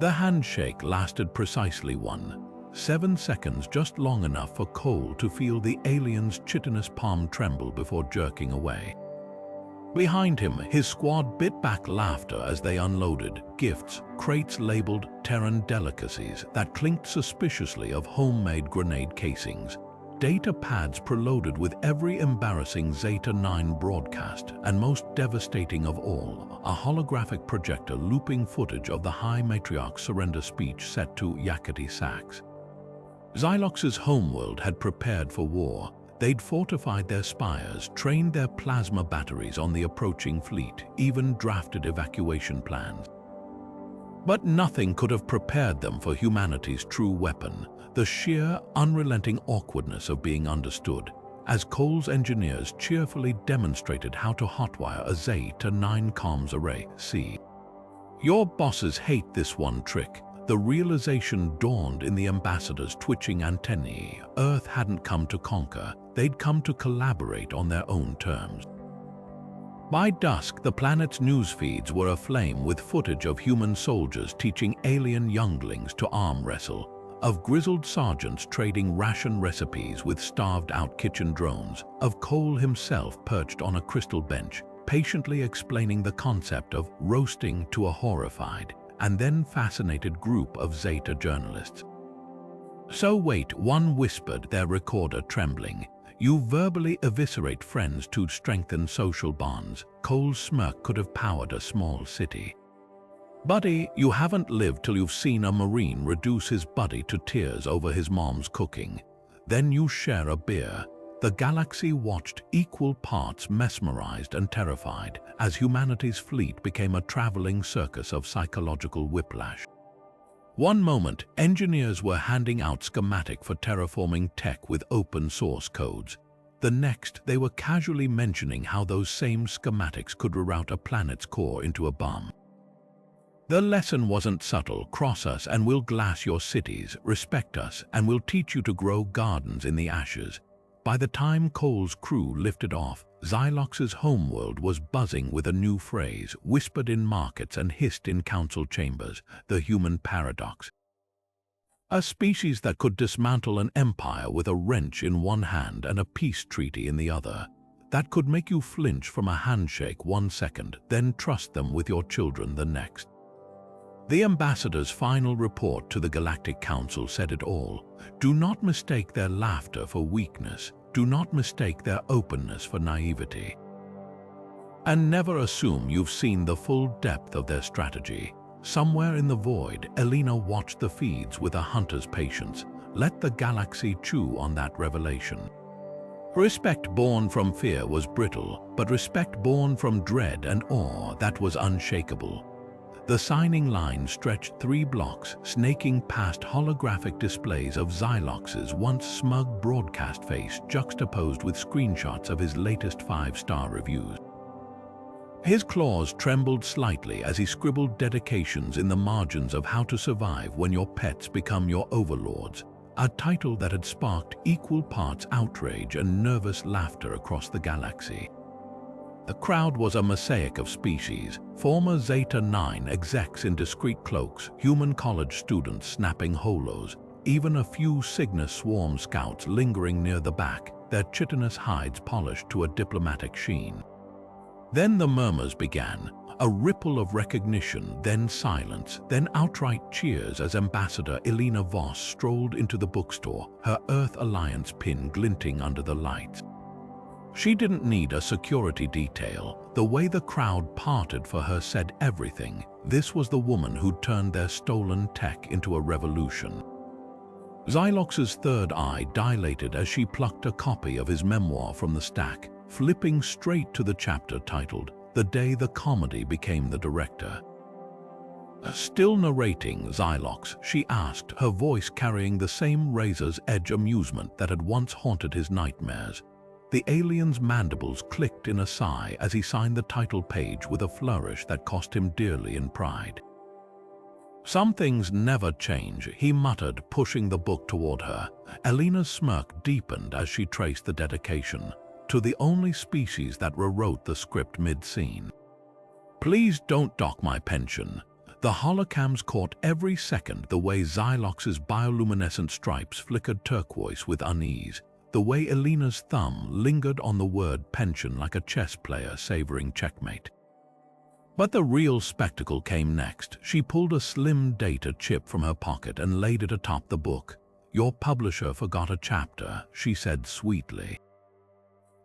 The handshake lasted precisely 1.7 seconds, just long enough for Cole to feel the alien's chitinous palm tremble before jerking away. Behind him, his squad bit back laughter as they unloaded gifts, crates labeled Terran delicacies that clinked suspiciously of homemade grenade casings, data pads preloaded with every embarrassing Zeta 9 broadcast, and most devastating of all, a holographic projector looping footage of the High Matriarch's surrender speech set to yakety sax. Xylox's homeworld had prepared for war. They'd fortified their spires, trained their plasma batteries on the approaching fleet, even drafted evacuation plans. But nothing could have prepared them for humanity's true weapon, the sheer, unrelenting awkwardness of being understood, as Cole's engineers cheerfully demonstrated how to hotwire a Zeta 9 comms array. "See, your bosses hate this one trick." The realization dawned in the ambassador's twitching antennae. Earth hadn't come to conquer, they'd come to collaborate on their own terms. By dusk, the planet's news feeds were aflame with footage of human soldiers teaching alien younglings to arm wrestle, of grizzled sergeants trading ration recipes with starved-out kitchen drones, of Cole himself perched on a crystal bench, patiently explaining the concept of roasting to a horrified and then fascinated group of Zeta journalists. "So wait," one whispered, their recorder trembling. "You verbally eviscerate friends to strengthen social bonds." Cole's smirk could have powered a small city. "Buddy, you haven't lived till you've seen a Marine reduce his buddy to tears over his mom's cooking. Then you share a beer." The galaxy watched, equal parts mesmerized and terrified, as humanity's fleet became a traveling circus of psychological whiplash. One moment, engineers were handing out schematic for terraforming tech with open source codes. The next, they were casually mentioning how those same schematics could reroute a planet's core into a bomb. The lesson wasn't subtle: cross us and we'll glass your cities, respect us and we'll teach you to grow gardens in the ashes. By the time Cole's crew lifted off, Xylox's homeworld was buzzing with a new phrase, whispered in markets and hissed in council chambers: the human paradox. A species that could dismantle an empire with a wrench in one hand and a peace treaty in the other. That could make you flinch from a handshake 1 second, then trust them with your children the next. The ambassador's final report to the Galactic Council said it all. Do not mistake their laughter for weakness. Do not mistake their openness for naivety. And never assume you've seen the full depth of their strategy. Somewhere in the void, Elena watched the feeds with a hunter's patience. Let the galaxy chew on that revelation. Respect born from fear was brittle, but respect born from dread and awe, that was unshakable. The signing line stretched 3 blocks, snaking past holographic displays of Xylox's once smug broadcast face juxtaposed with screenshots of his latest 5-star reviews. His claws trembled slightly as he scribbled dedications in the margins of How to Survive When Your Pets Become Your Overlords, a title that had sparked equal parts outrage and nervous laughter across the galaxy. The crowd was a mosaic of species: former Zeta 9 execs in discreet cloaks, human college students snapping holos, even a few Cygnus swarm scouts lingering near the back, their chitinous hides polished to a diplomatic sheen. Then the murmurs began, a ripple of recognition, then silence, then outright cheers as Ambassador Elena Voss strolled into the bookstore, her Earth Alliance pin glinting under the lights. She didn't need a security detail. The way the crowd parted for her said everything. This was the woman who'd turned their stolen tech into a revolution. Xylox's third eye dilated as she plucked a copy of his memoir from the stack, flipping straight to the chapter titled, "The Day the Comedy Became the Director." "Still narrating, Xylox?" she asked, her voice carrying the same razor's edge amusement that had once haunted his nightmares. The alien's mandibles clicked in a sigh as he signed the title page with a flourish that cost him dearly in pride. "Some things never change," he muttered, pushing the book toward her. Elena's smirk deepened as she traced the dedication, "To the only species that rewrote the script mid-scene. Please don't dock my pension." The holocams caught every second the way Xylox's bioluminescent stripes flickered turquoise with unease, the way Elena's thumb lingered on the word pension like a chess player savoring checkmate. But the real spectacle came next. She pulled a slim data chip from her pocket and laid it atop the book. "Your publisher forgot a chapter," she said sweetly.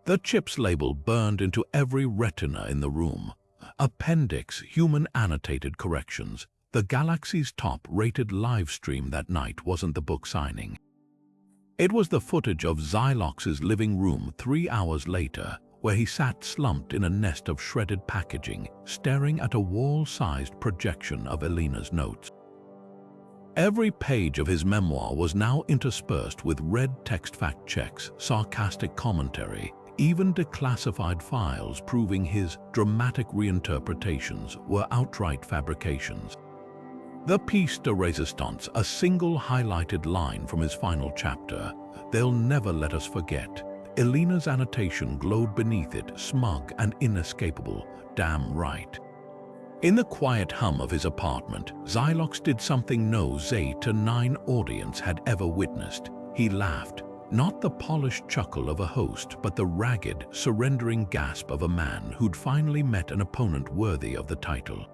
The chip's label burned into every retina in the room. Appendix: Human Annotated Corrections. The galaxy's top-rated live stream that night wasn't the book signing. It was the footage of Xylox's living room 3 hours later, where he sat slumped in a nest of shredded packaging, staring at a wall-sized projection of Elena's notes. Every page of his memoir was now interspersed with red text fact checks, sarcastic commentary, even declassified files proving his dramatic reinterpretations were outright fabrications. The piece de resistance, a single highlighted line from his final chapter, "They'll never let us forget." Elena's annotation glowed beneath it, smug and inescapable. Damn right. In the quiet hum of his apartment, Xylox did something no Zeta 9 audience had ever witnessed. He laughed, not the polished chuckle of a host, but the ragged, surrendering gasp of a man who'd finally met an opponent worthy of the title.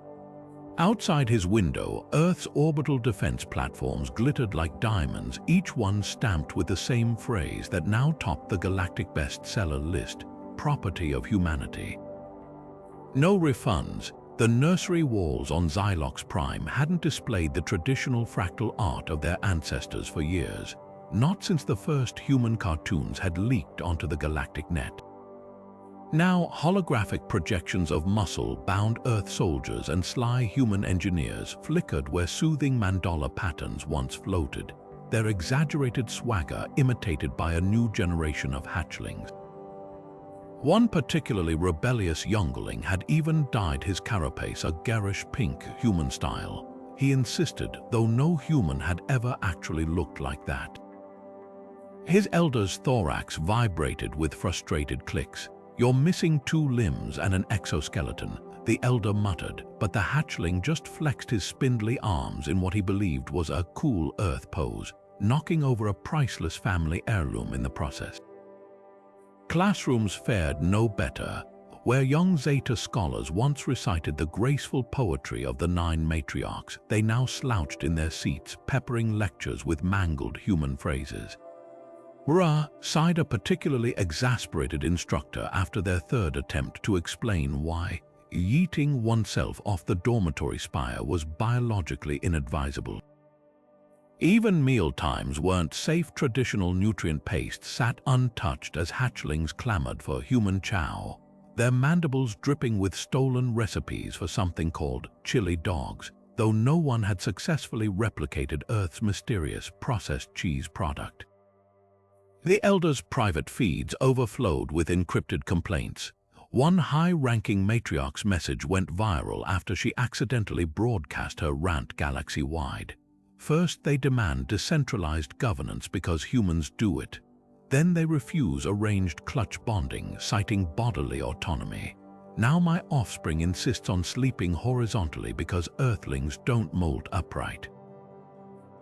Outside his window, Earth's orbital defense platforms glittered like diamonds, each one stamped with the same phrase that now topped the Galactic bestseller list: property of humanity. No refunds. The nursery walls on Xylox Prime hadn't displayed the traditional fractal art of their ancestors for years, not since the first human cartoons had leaked onto the galactic net. Now, holographic projections of muscle-bound Earth soldiers and sly human engineers flickered where soothing mandala patterns once floated, their exaggerated swagger imitated by a new generation of hatchlings. One particularly rebellious youngling had even dyed his carapace a garish pink human style. He insisted, though no human had ever actually looked like that. His elder's thorax vibrated with frustrated clicks. "You're missing 2 limbs and an exoskeleton," the elder muttered, but the hatchling just flexed his spindly arms in what he believed was a cool Earth pose, knocking over a priceless family heirloom in the process. Classrooms fared no better. Where young Zeta scholars once recited the graceful poetry of the 9 matriarchs, they now slouched in their seats, peppering lectures with mangled human phrases. "Bruh," sighed a particularly exasperated instructor after their 3rd attempt to explain why yeeting oneself off the dormitory spire was biologically inadvisable. Even meal times weren't safe. Traditional nutrient paste sat untouched as hatchlings clamored for human chow, their mandibles dripping with stolen recipes for something called chili dogs, though no one had successfully replicated Earth's mysterious processed cheese product. The elders' private feeds overflowed with encrypted complaints. One high-ranking matriarch's message went viral after she accidentally broadcast her rant galaxy-wide. First, they demand decentralized governance because humans do it. Then they refuse arranged clutch bonding, citing bodily autonomy. Now my offspring insists on sleeping horizontally because Earthlings don't molt upright.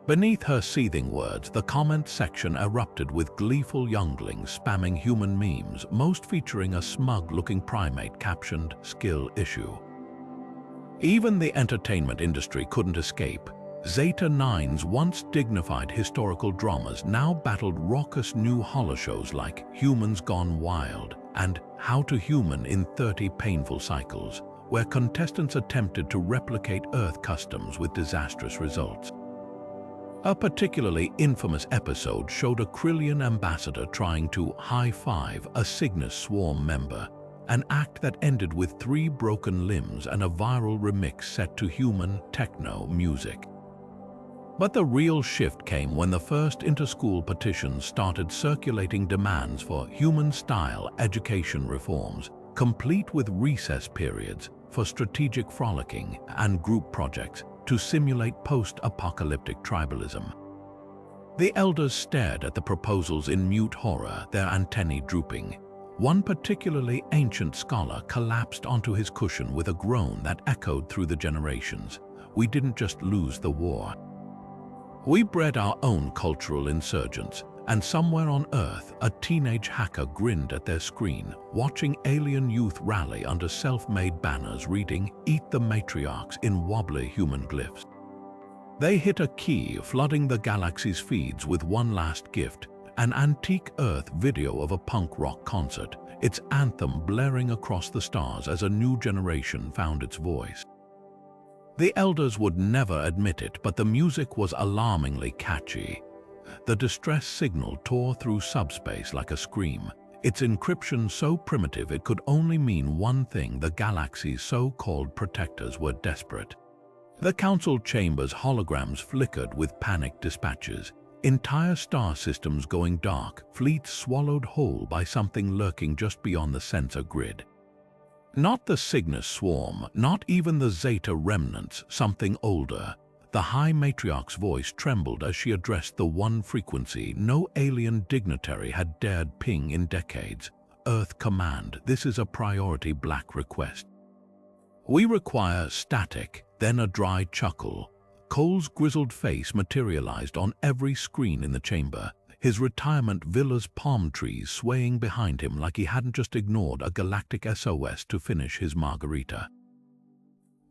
Beneath her seething words, the comment section erupted with gleeful younglings spamming human memes, most featuring a smug-looking primate captioned, "Skill issue." Even the entertainment industry couldn't escape. Zeta 9's once dignified historical dramas now battled raucous new holoshows like Humans Gone Wild and How to Human in 30 Painful Cycles, where contestants attempted to replicate Earth customs with disastrous results. A particularly infamous episode showed a Krillian ambassador trying to high-five a Cygnus swarm member, an act that ended with 3 broken limbs and a viral remix set to human techno music. But the real shift came when the first inter-school petitions started circulating demands for human-style education reforms, complete with recess periods for strategic frolicking and group projects to simulate post-apocalyptic tribalism. The elders stared at the proposals in mute horror, their antennae drooping. One particularly ancient scholar collapsed onto his cushion with a groan that echoed through the generations. "We didn't just lose the war. We bred our own cultural insurgents," and somewhere on Earth, a teenage hacker grinned at their screen, watching alien youth rally under self-made banners reading, "Eat the matriarchs" in wobbly human glyphs. They hit a key, flooding the galaxy's feeds with one last gift, an antique Earth video of a punk rock concert, its anthem blaring across the stars as a new generation found its voice. The elders would never admit it, but the music was alarmingly catchy. The distress signal tore through subspace like a scream, its encryption so primitive it could only mean one thing: the galaxy's so-called protectors were desperate. The council chamber's holograms flickered with panicked dispatches, entire star systems going dark, fleets swallowed whole by something lurking just beyond the sensor grid. Not the Cygnus swarm, not even the Zeta remnants, something older. The High Matriarch's voice trembled as she addressed the one frequency no alien dignitary had dared ping in decades. "Earth Command, this is a priority black request." We require static, then a dry chuckle. Cole's grizzled face materialized on every screen in the chamber, his retirement villa's palm trees swaying behind him like he hadn't just ignored a galactic SOS to finish his margarita.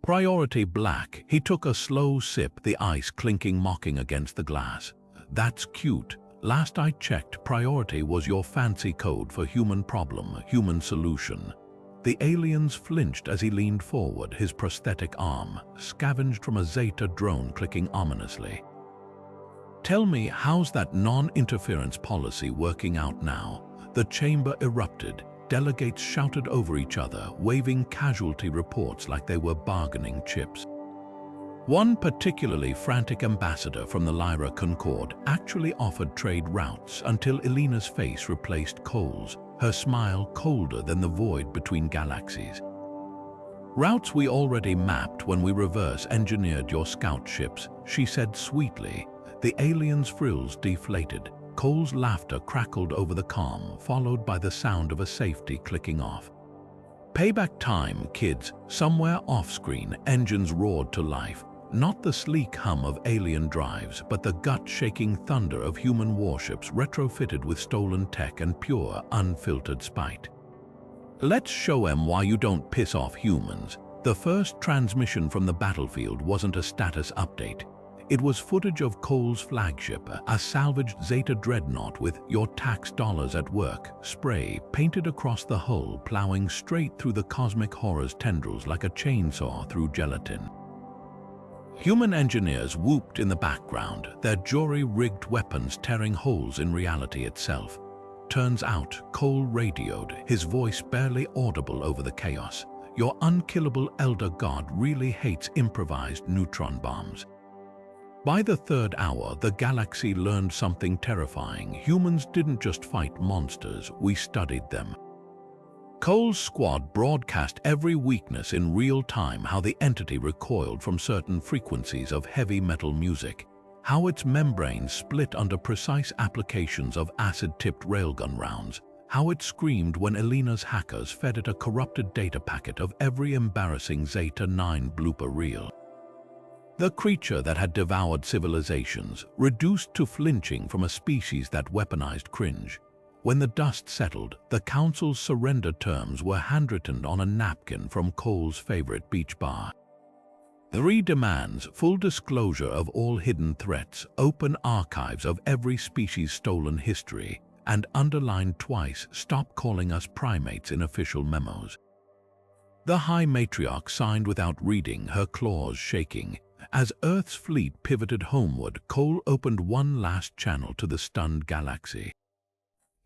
Priority black, he took a slow sip, the ice clinking mocking against the glass. That's cute. Last I checked, priority was your fancy code for human problem, human solution. The aliens flinched as he leaned forward, his prosthetic arm, scavenged from a Zeta drone clicking ominously. Tell me, how's that non-interference policy working out now? The chamber erupted. Delegates shouted over each other, waving casualty reports like they were bargaining chips. One particularly frantic ambassador from the Lyra Concord actually offered trade routes until Elena's face replaced Cole's, her smile colder than the void between galaxies. Routes we already mapped when we reverse-engineered your scout ships, she said sweetly. The aliens' frills deflated. Cole's laughter crackled over the calm, followed by the sound of a safety clicking off. Payback time, kids. Somewhere off-screen, engines roared to life. Not the sleek hum of alien drives, but the gut-shaking thunder of human warships retrofitted with stolen tech and pure, unfiltered spite. Let's show 'em why you don't piss off humans. The first transmission from the battlefield wasn't a status update. It was footage of Cole's flagship, a salvaged Zeta dreadnought with "your tax dollars at work" spray painted across the hull, plowing straight through the cosmic horror's tendrils like a chainsaw through gelatin. Human engineers whooped in the background, their jury-rigged weapons tearing holes in reality itself. Turns out, Cole radioed, his voice barely audible over the chaos. Your unkillable elder god really hates improvised neutron bombs. By the third hour, the galaxy learned something terrifying. Humans didn't just fight monsters, we studied them. Cole's squad broadcast every weakness in real time, how the entity recoiled from certain frequencies of heavy metal music, how its membranes split under precise applications of acid-tipped railgun rounds, how it screamed when Elena's hackers fed it a corrupted data packet of every embarrassing Zeta 9 blooper reel. The creature that had devoured civilizations, reduced to flinching from a species that weaponized cringe. When the dust settled, the Council's surrender terms were handwritten on a napkin from Cole's favorite beach bar. 3 demands: full disclosure of all hidden threats, open archives of every species' stolen history, and underlined twice, stop calling us primates in official memos. The High Matriarch signed without reading, her claws shaking. As Earth's fleet pivoted homeward, Cole opened one last channel to the stunned galaxy.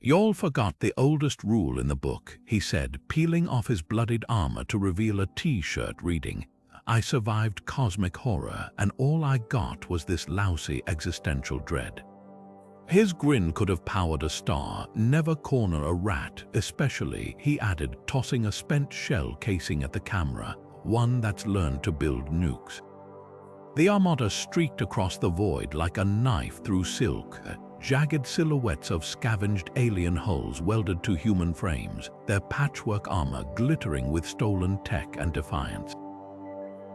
"Y'all forgot the oldest rule in the book," he said, peeling off his bloodied armor to reveal a T-shirt reading, "I survived cosmic horror, and all I got was this lousy existential dread." His grin could have powered a star. "Never corner a rat, especially," he added, tossing a spent shell casing at the camera, "one that's learned to build nukes." The armada streaked across the void like a knife through silk, jagged silhouettes of scavenged alien hulls welded to human frames, their patchwork armor glittering with stolen tech and defiance.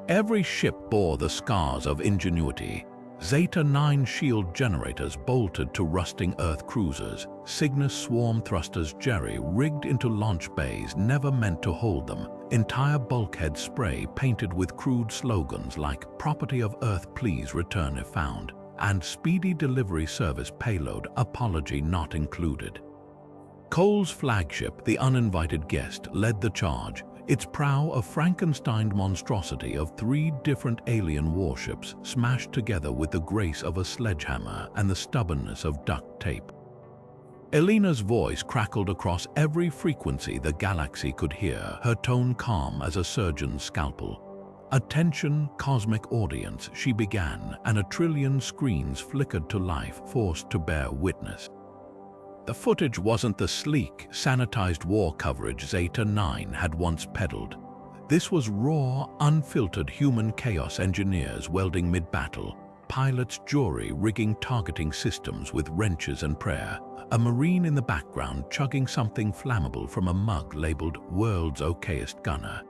Every ship bore the scars of ingenuity. Zeta 9 shield generators bolted to rusting Earth cruisers, Cygnus swarm thrusters jerry-rigged into launch bays never meant to hold them, entire bulkhead spray painted with crude slogans like "Property of Earth please return if found," and "Speedy delivery service payload apology not included." Cole's flagship, the uninvited guest, led the charge, its prow a Frankenstein monstrosity of 3 different alien warships smashed together with the grace of a sledgehammer and the stubbornness of duct tape. Elena's voice crackled across every frequency the galaxy could hear, her tone calm as a surgeon's scalpel. "Attention, cosmic audience," she began, and a trillion screens flickered to life, forced to bear witness. The footage wasn't the sleek, sanitized war coverage Zeta 9 had once peddled. This was raw, unfiltered human chaos, engineers welding mid-battle, pilots jury-rigging targeting systems with wrenches and prayer, a Marine in the background chugging something flammable from a mug labeled "World's Okayest Gunner."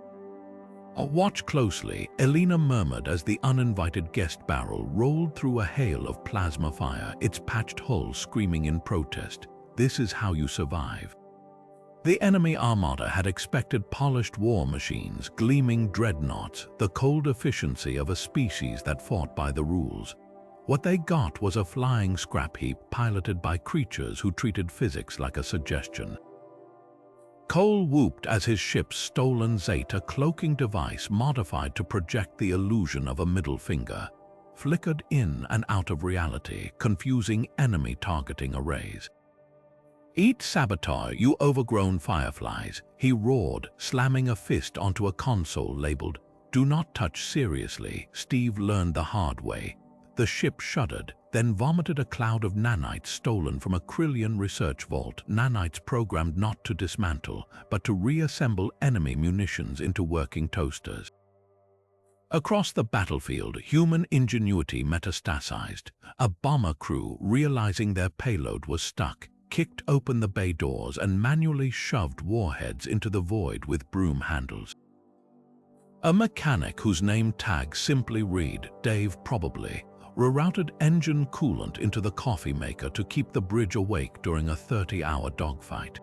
Watch closely, Elena murmured as the uninvited guest barrel rolled through a hail of plasma fire, its patched hull screaming in protest. This is how you survive. The enemy armada had expected polished war machines, gleaming dreadnoughts, the cold efficiency of a species that fought by the rules. What they got was a flying scrap heap piloted by creatures who treated physics like a suggestion. Cole whooped as his ship's stolen Zeta cloaking device, modified to project the illusion of a middle finger, flickered in and out of reality, confusing enemy targeting arrays. "Eat saboteur, you overgrown fireflies," he roared, slamming a fist onto a console labeled, "Do not touch seriously." Steve learned the hard way. The ship shuddered, then vomited a cloud of nanites stolen from a Krillian research vault, nanites programmed not to dismantle, but to reassemble enemy munitions into working toasters. Across the battlefield, human ingenuity metastasized. A bomber crew, realizing their payload was stuck, kicked open the bay doors and manually shoved warheads into the void with broom handles. A mechanic whose name tag simply read Dave probably rerouted engine coolant into the coffee maker to keep the bridge awake during a 30-hour dogfight.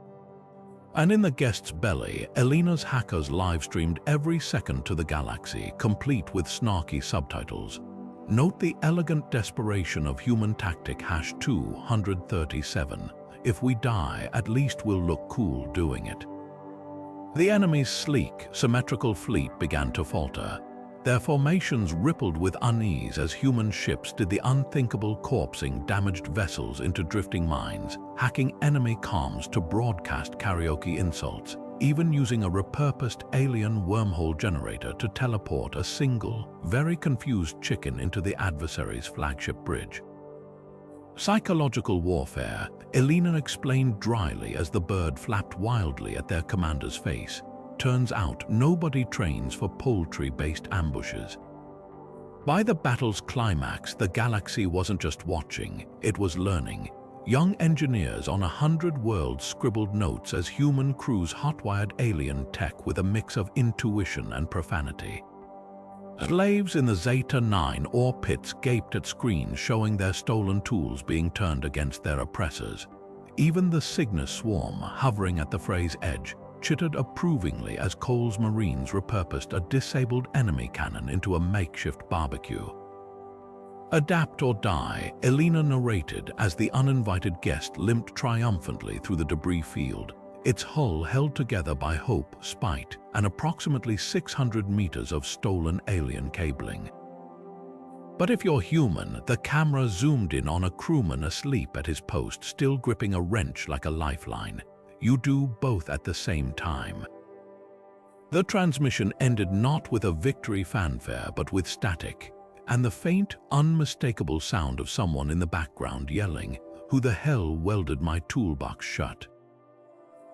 And in the guest's belly, Elena's hackers live-streamed every second to the galaxy, complete with snarky subtitles. Note the elegant desperation of human tactic #237. If we die, at least we'll look cool doing it. The enemy's sleek, symmetrical fleet began to falter. Their formations rippled with unease as human ships did the unthinkable, corpsing damaged vessels into drifting mines, hacking enemy comms to broadcast karaoke insults, even using a repurposed alien wormhole generator to teleport a single, very confused chicken into the adversary's flagship bridge. Psychological warfare, Elena explained dryly as the bird flapped wildly at their commander's face. Turns out nobody trains for poultry-based ambushes. By the battle's climax, the galaxy wasn't just watching, it was learning. Young engineers on 100 worlds scribbled notes as human crews hotwired alien tech with a mix of intuition and profanity. Slaves in the Zeta 9 ore pits gaped at screens showing their stolen tools being turned against their oppressors. Even the Cygnus swarm, hovering at the fray's edge, chittered approvingly as Cole's Marines repurposed a disabled enemy cannon into a makeshift barbecue. "Adapt or die," Elena narrated as the uninvited guest limped triumphantly through the debris field, its hull held together by hope, spite, and approximately 600 meters of stolen alien cabling. But if you're human, the camera zoomed in on a crewman asleep at his post, still gripping a wrench like a lifeline. You do both at the same time. The transmission ended not with a victory fanfare, but with static, and the faint, unmistakable sound of someone in the background yelling, "Who the hell welded my toolbox shut?"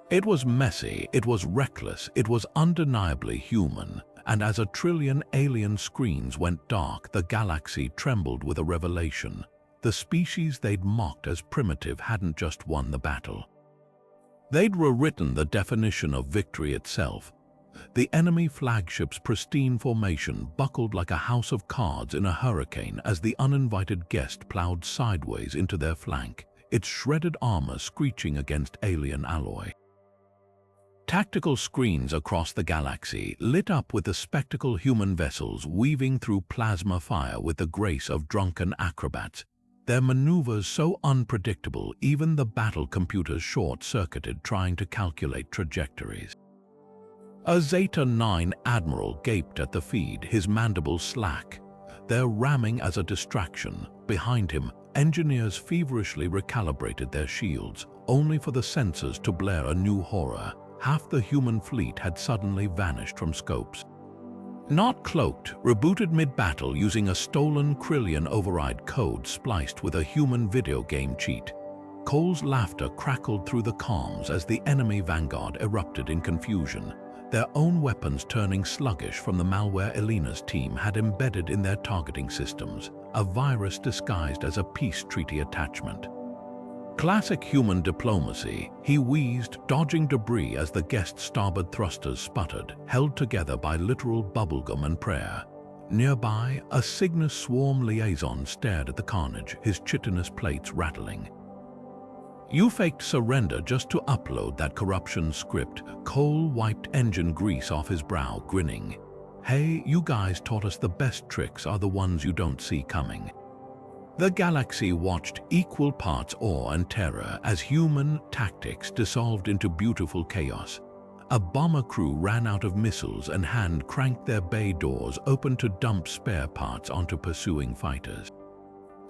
It was messy, it was reckless, it was undeniably human, and as a trillion alien screens went dark, the galaxy trembled with a revelation. The species they'd mocked as primitive hadn't just won the battle. They'd rewritten the definition of victory itself. The enemy flagship's pristine formation buckled like a house of cards in a hurricane as the uninvited guest plowed sideways into their flank, its shredded armor screeching against alien alloy. Tactical screens across the galaxy lit up with the spectacle human vessels weaving through plasma fire with the grace of drunken acrobats. Their maneuvers so unpredictable, even the battle computers short-circuited trying to calculate trajectories. A Zeta 9 admiral gaped at the feed, his mandibles slack. Their ramming as a distraction. Behind him, engineers feverishly recalibrated their shields, only for the sensors to blare a new horror. Half the human fleet had suddenly vanished from scopes. Not cloaked, rebooted mid-battle using a stolen Krillian override code spliced with a human video game cheat. Cole's laughter crackled through the comms as the enemy vanguard erupted in confusion, their own weapons turning sluggish from the malware Elena's team had embedded in their targeting systems, a virus disguised as a peace treaty attachment. Classic human diplomacy, he wheezed, dodging debris as the guest's starboard thrusters sputtered, held together by literal bubblegum and prayer. Nearby, a Cygnus swarm liaison stared at the carnage, his chitinous plates rattling. "You faked surrender just to upload that corruption script." Cole wiped engine grease off his brow, grinning. "Hey, you guys taught us the best tricks are the ones you don't see coming." The galaxy watched, equal parts awe and terror, as human tactics dissolved into beautiful chaos. A bomber crew ran out of missiles and hand-cranked their bay doors open to dump spare parts onto pursuing fighters.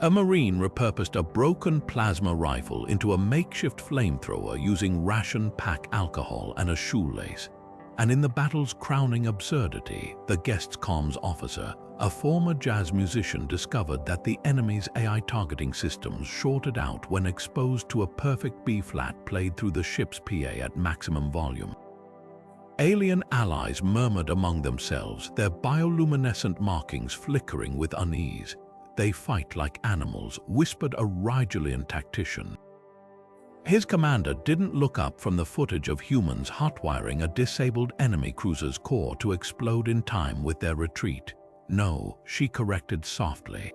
A Marine repurposed a broken plasma rifle into a makeshift flamethrower using ration pack alcohol and a shoelace. And in the battle's crowning absurdity, the guest's comms officer, a former jazz musician, discovered that the enemy's AI targeting systems shorted out when exposed to a perfect B-flat played through the ship's PA at maximum volume. Alien allies murmured among themselves, their bioluminescent markings flickering with unease. "They fight like animals," whispered a Rigelian tactician. His commander didn't look up from the footage of humans hotwiring a disabled enemy cruiser's core to explode in time with their retreat. "No," she corrected softly.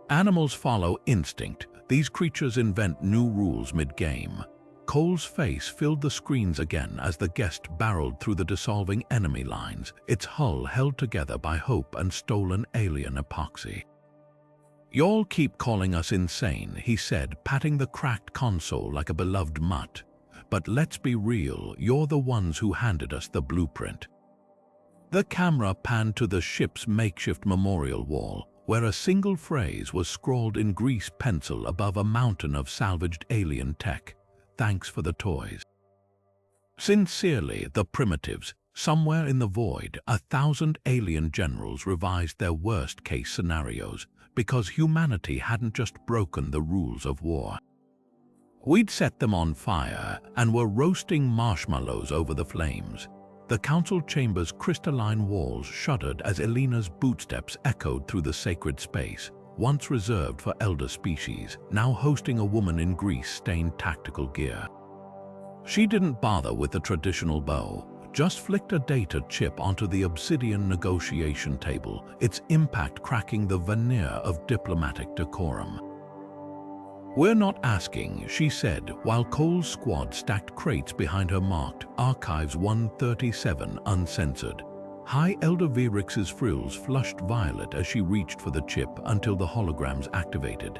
"Animals follow instinct. These creatures invent new rules mid-game." Cole's face filled the screens again as the guest barreled through the dissolving enemy lines, its hull held together by hope and stolen alien epoxy. "Y'all keep calling us insane," he said, patting the cracked console like a beloved mutt. "But let's be real, you're the ones who handed us the blueprint." The camera panned to the ship's makeshift memorial wall, where a single phrase was scrawled in grease pencil above a mountain of salvaged alien tech. "Thanks for the toys." Sincerely, the primitives. Somewhere in the void, 1,000 alien generals revised their worst-case scenarios, because humanity hadn't just broken the rules of war. We'd set them on fire and were roasting marshmallows over the flames. The council chamber's crystalline walls shuddered as Elena's bootsteps echoed through the sacred space, once reserved for elder species, now hosting a woman in grease-stained tactical gear. She didn't bother with the traditional bow, just flicked a data chip onto the obsidian negotiation table, its impact cracking the veneer of diplomatic decorum. "We're not asking," she said, while Cole's squad stacked crates behind her marked Archives 137 uncensored. High Elder Virix's frills flushed violet as she reached for the chip until the holograms activated.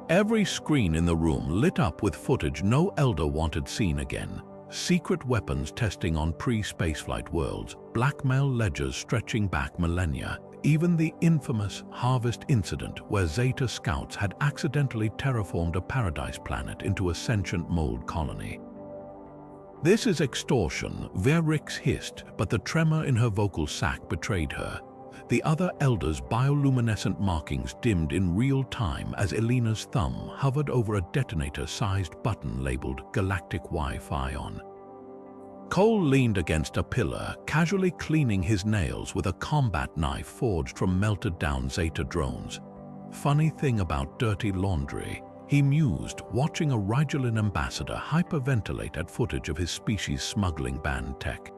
Every screen in the room lit up with footage no Elder wanted seen again. Secret weapons testing on pre-spaceflight worlds, blackmail ledgers stretching back millennia, even the infamous Harvest incident where Zeta scouts had accidentally terraformed a paradise planet into a sentient mold colony. "This is extortion," Virix hissed, but the tremor in her vocal sac betrayed her. The other Elder's bioluminescent markings dimmed in real time as Elena's thumb hovered over a detonator-sized button labeled Galactic Wi-Fi on. Cole leaned against a pillar, casually cleaning his nails with a combat knife forged from melted-down Zeta drones. "Funny thing about dirty laundry," he mused, watching a Rigelian ambassador hyperventilate at footage of his species' smuggling ban tech.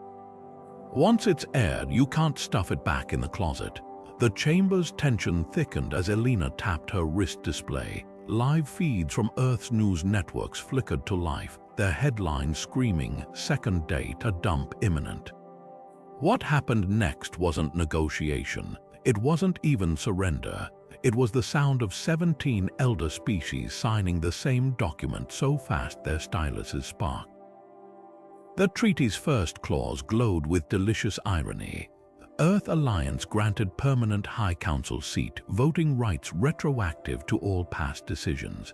"Once it's aired, you can't stuff it back in the closet." The chamber's tension thickened as Elena tapped her wrist display. Live feeds from Earth's news networks flickered to life, their headlines screaming, "Second date, a dump imminent." What happened next wasn't negotiation. It wasn't even surrender. It was the sound of 17 elder species signing the same document so fast their styluses sparked. The treaty's first clause glowed with delicious irony. Earth Alliance granted permanent High Council seat, voting rights retroactive to all past decisions.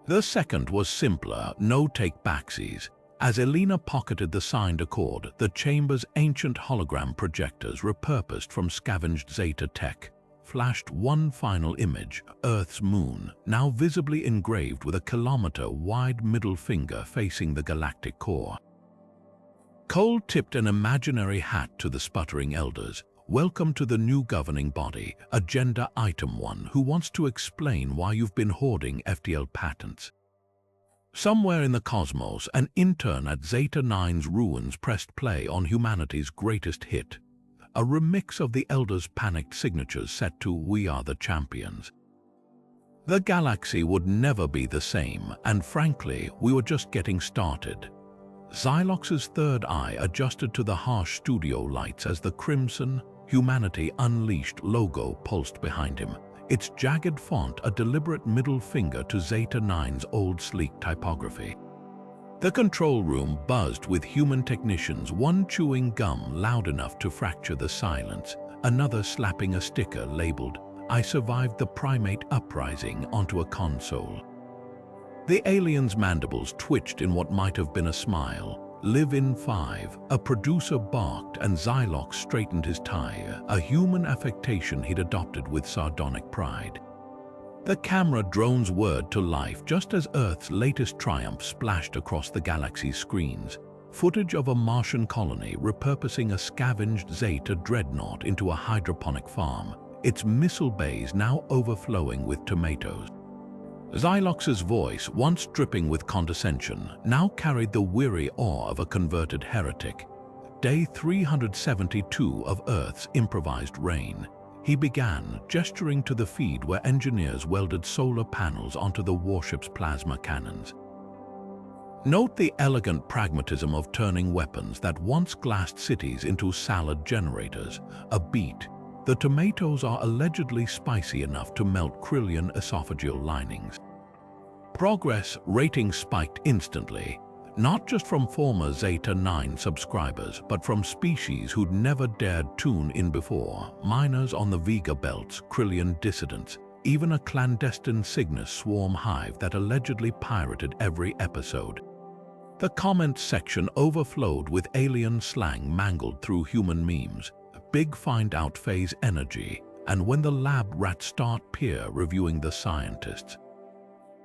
The second was simpler, no take-backsies. As Elena pocketed the signed accord, the chamber's ancient hologram projectors, repurposed from scavenged Zeta tech, flashed one final image, Earth's moon, now visibly engraved with a kilometer-wide middle finger facing the galactic core. Cole tipped an imaginary hat to the sputtering elders. Welcome to the new governing body, Agenda Item 1, who wants to explain why you've been hoarding FTL patents. Somewhere in the cosmos, an intern at Zeta 9's ruins pressed play on humanity's greatest hit, a remix of the Elders' panicked signatures set to "We Are the Champions." The galaxy would never be the same, and frankly, we were just getting started. Xylox's third eye adjusted to the harsh studio lights as the crimson, Humanity Unleashed logo pulsed behind him, its jagged font a deliberate middle finger to Zeta 9's old sleek typography. The control room buzzed with human technicians, one chewing gum loud enough to fracture the silence, another slapping a sticker labeled "I survived the primate uprising" onto a console. The alien's mandibles twitched in what might have been a smile. "Live in 5, a producer barked, and Xylox straightened his tie, a human affectation he'd adopted with sardonic pride. The camera drone's word to life just as Earth's latest triumph splashed across the galaxy's screens. Footage of a Martian colony repurposing a scavenged Zeta dreadnought into a hydroponic farm, its missile bays now overflowing with tomatoes. Xylox's voice, once dripping with condescension, now carried the weary awe of a converted heretic. Day 372 of Earth's improvised reign. He began, gesturing to the feed where engineers welded solar panels onto the warship's plasma cannons. Note the elegant pragmatism of turning weapons that once glassed cities into salad generators. A beat. The tomatoes are allegedly spicy enough to melt Krillian esophageal linings. Progress ratings spiked instantly, not just from former Zeta 9 subscribers, but from species who'd never dared tune in before, miners on the Vega belts, Krillian dissidents, even a clandestine Cygnus swarm hive that allegedly pirated every episode. The comments section overflowed with alien slang mangled through human memes, big find out phase energy, and when the lab rats start peer reviewing the scientists.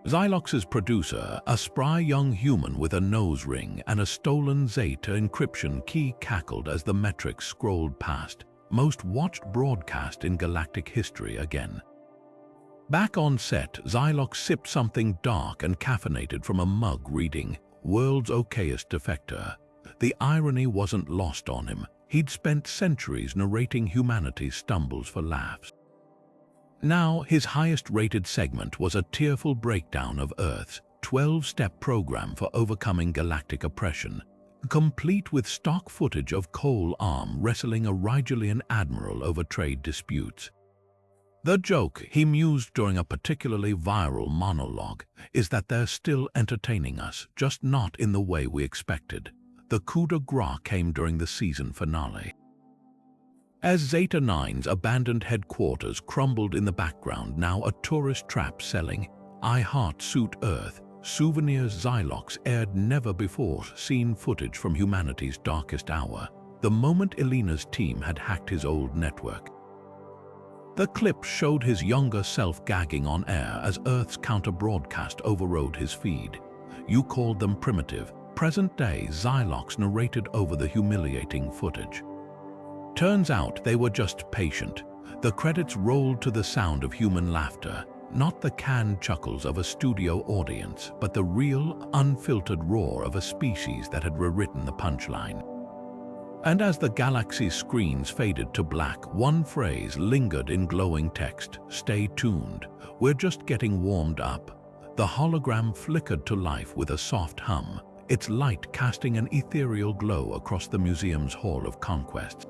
Xylox's producer, a spry young human with a nose ring and a stolen Zeta encryption key, cackled as the metrics scrolled past. Most watched broadcast in galactic history again. Back on set, Xylox sipped something dark and caffeinated from a mug reading "World's Okayest Defector." The irony wasn't lost on him. He'd spent centuries narrating humanity's stumbles for laughs. Now, his highest-rated segment was a tearful breakdown of Earth's 12-step program for overcoming galactic oppression, complete with stock footage of Cole Arm wrestling a Rigelian admiral over trade disputes. The joke, he mused during a particularly viral monologue, is that they're still entertaining us, just not in the way we expected. The coup de grace came during the season finale. As Zeta 9's abandoned headquarters crumbled in the background, now a tourist trap selling "I Heart Suit Earth" souvenirs, Xylox aired never-before-seen footage from humanity's darkest hour, the moment Elena's team had hacked his old network. The clip showed his younger self gagging on air as Earth's counter-broadcast overrode his feed. "You called them primitive." Present-day Xylox narrated over the humiliating footage. Turns out they were just patient. The credits rolled to the sound of human laughter, not the canned chuckles of a studio audience, but the real, unfiltered roar of a species that had rewritten the punchline. And as the galaxy's screens faded to black, one phrase lingered in glowing text: "Stay tuned. We're just getting warmed up." The hologram flickered to life with a soft hum, its light casting an ethereal glow across the museum's Hall of Conquests.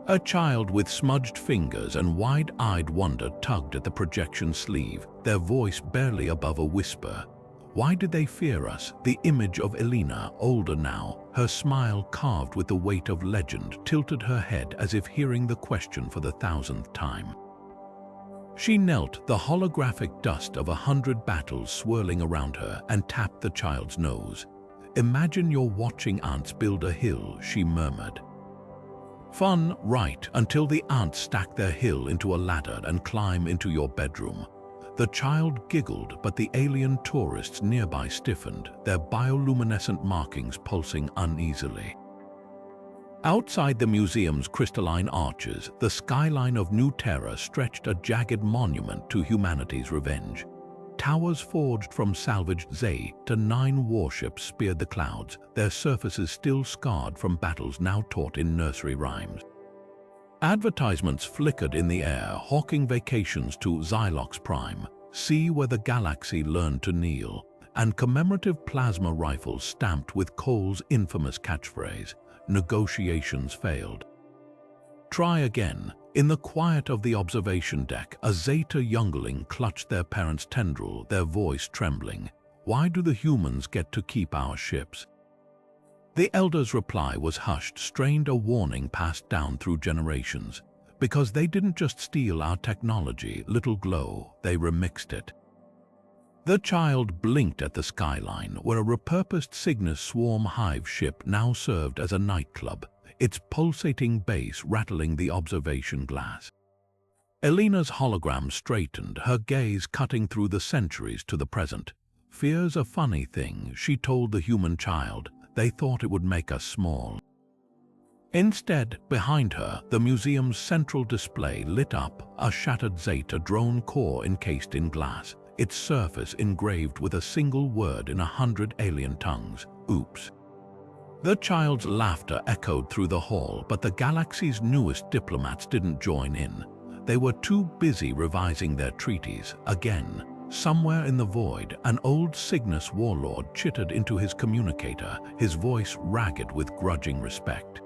A child with smudged fingers and wide-eyed wonder tugged at the projection sleeve, their voice barely above a whisper. Why did they fear us? The image of Elena, older now, her smile carved with the weight of legend, tilted her head as if hearing the question for the 1000th time. She knelt, the holographic dust of 100 battles swirling around her, and tapped the child's nose. "Imagine you're watching ants build a hill," she murmured. "Fun, right, until the ants stack their hill into a ladder and climb into your bedroom." The child giggled, but the alien tourists nearby stiffened, their bioluminescent markings pulsing uneasily. Outside the museum's crystalline arches, the skyline of New Terra stretched a jagged monument to humanity's revenge. Towers forged from salvaged Z-9 warships speared the clouds, their surfaces still scarred from battles now taught in nursery rhymes. Advertisements flickered in the air, hawking vacations to Xylox Prime, see where the galaxy learned to kneel, and commemorative plasma rifles stamped with Cole's infamous catchphrase, "Negotiations failed." Try again. In the quiet of the observation deck, a Zeta youngling clutched their parent's tendril, their voice trembling. "Why do the humans get to keep our ships?" The elder's reply was hushed, strained, a warning passed down through generations. "Because they didn't just steal our technology, little glow, they remixed it." The child blinked at the skyline, where a repurposed Cygnus swarm hive ship now served as a nightclub, its pulsating base rattling the observation glass. Elena's hologram straightened, her gaze cutting through the centuries to the present. "Fear's a funny thing," she told the human child. "They thought it would make us small." Instead, behind her, the museum's central display lit up, a shattered Zeta drone core encased in glass, its surface engraved with a single word in 100 alien tongues: "Oops." The child's laughter echoed through the hall, but the galaxy's newest diplomats didn't join in. They were too busy revising their treaties. Again, somewhere in the void, an old Cygnus warlord chittered into his communicator, his voice ragged with grudging respect.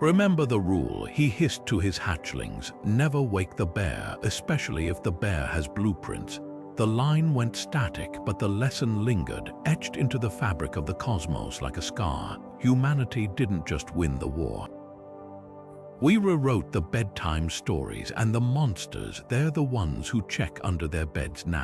"Remember the rule," he hissed to his hatchlings. "Never wake the bear, especially if the bear has blueprints." The line went static, but the lesson lingered, etched into the fabric of the cosmos like a scar. Humanity didn't just win the war. We rewrote the bedtime stories, and the monsters, they're the ones who check under their beds now.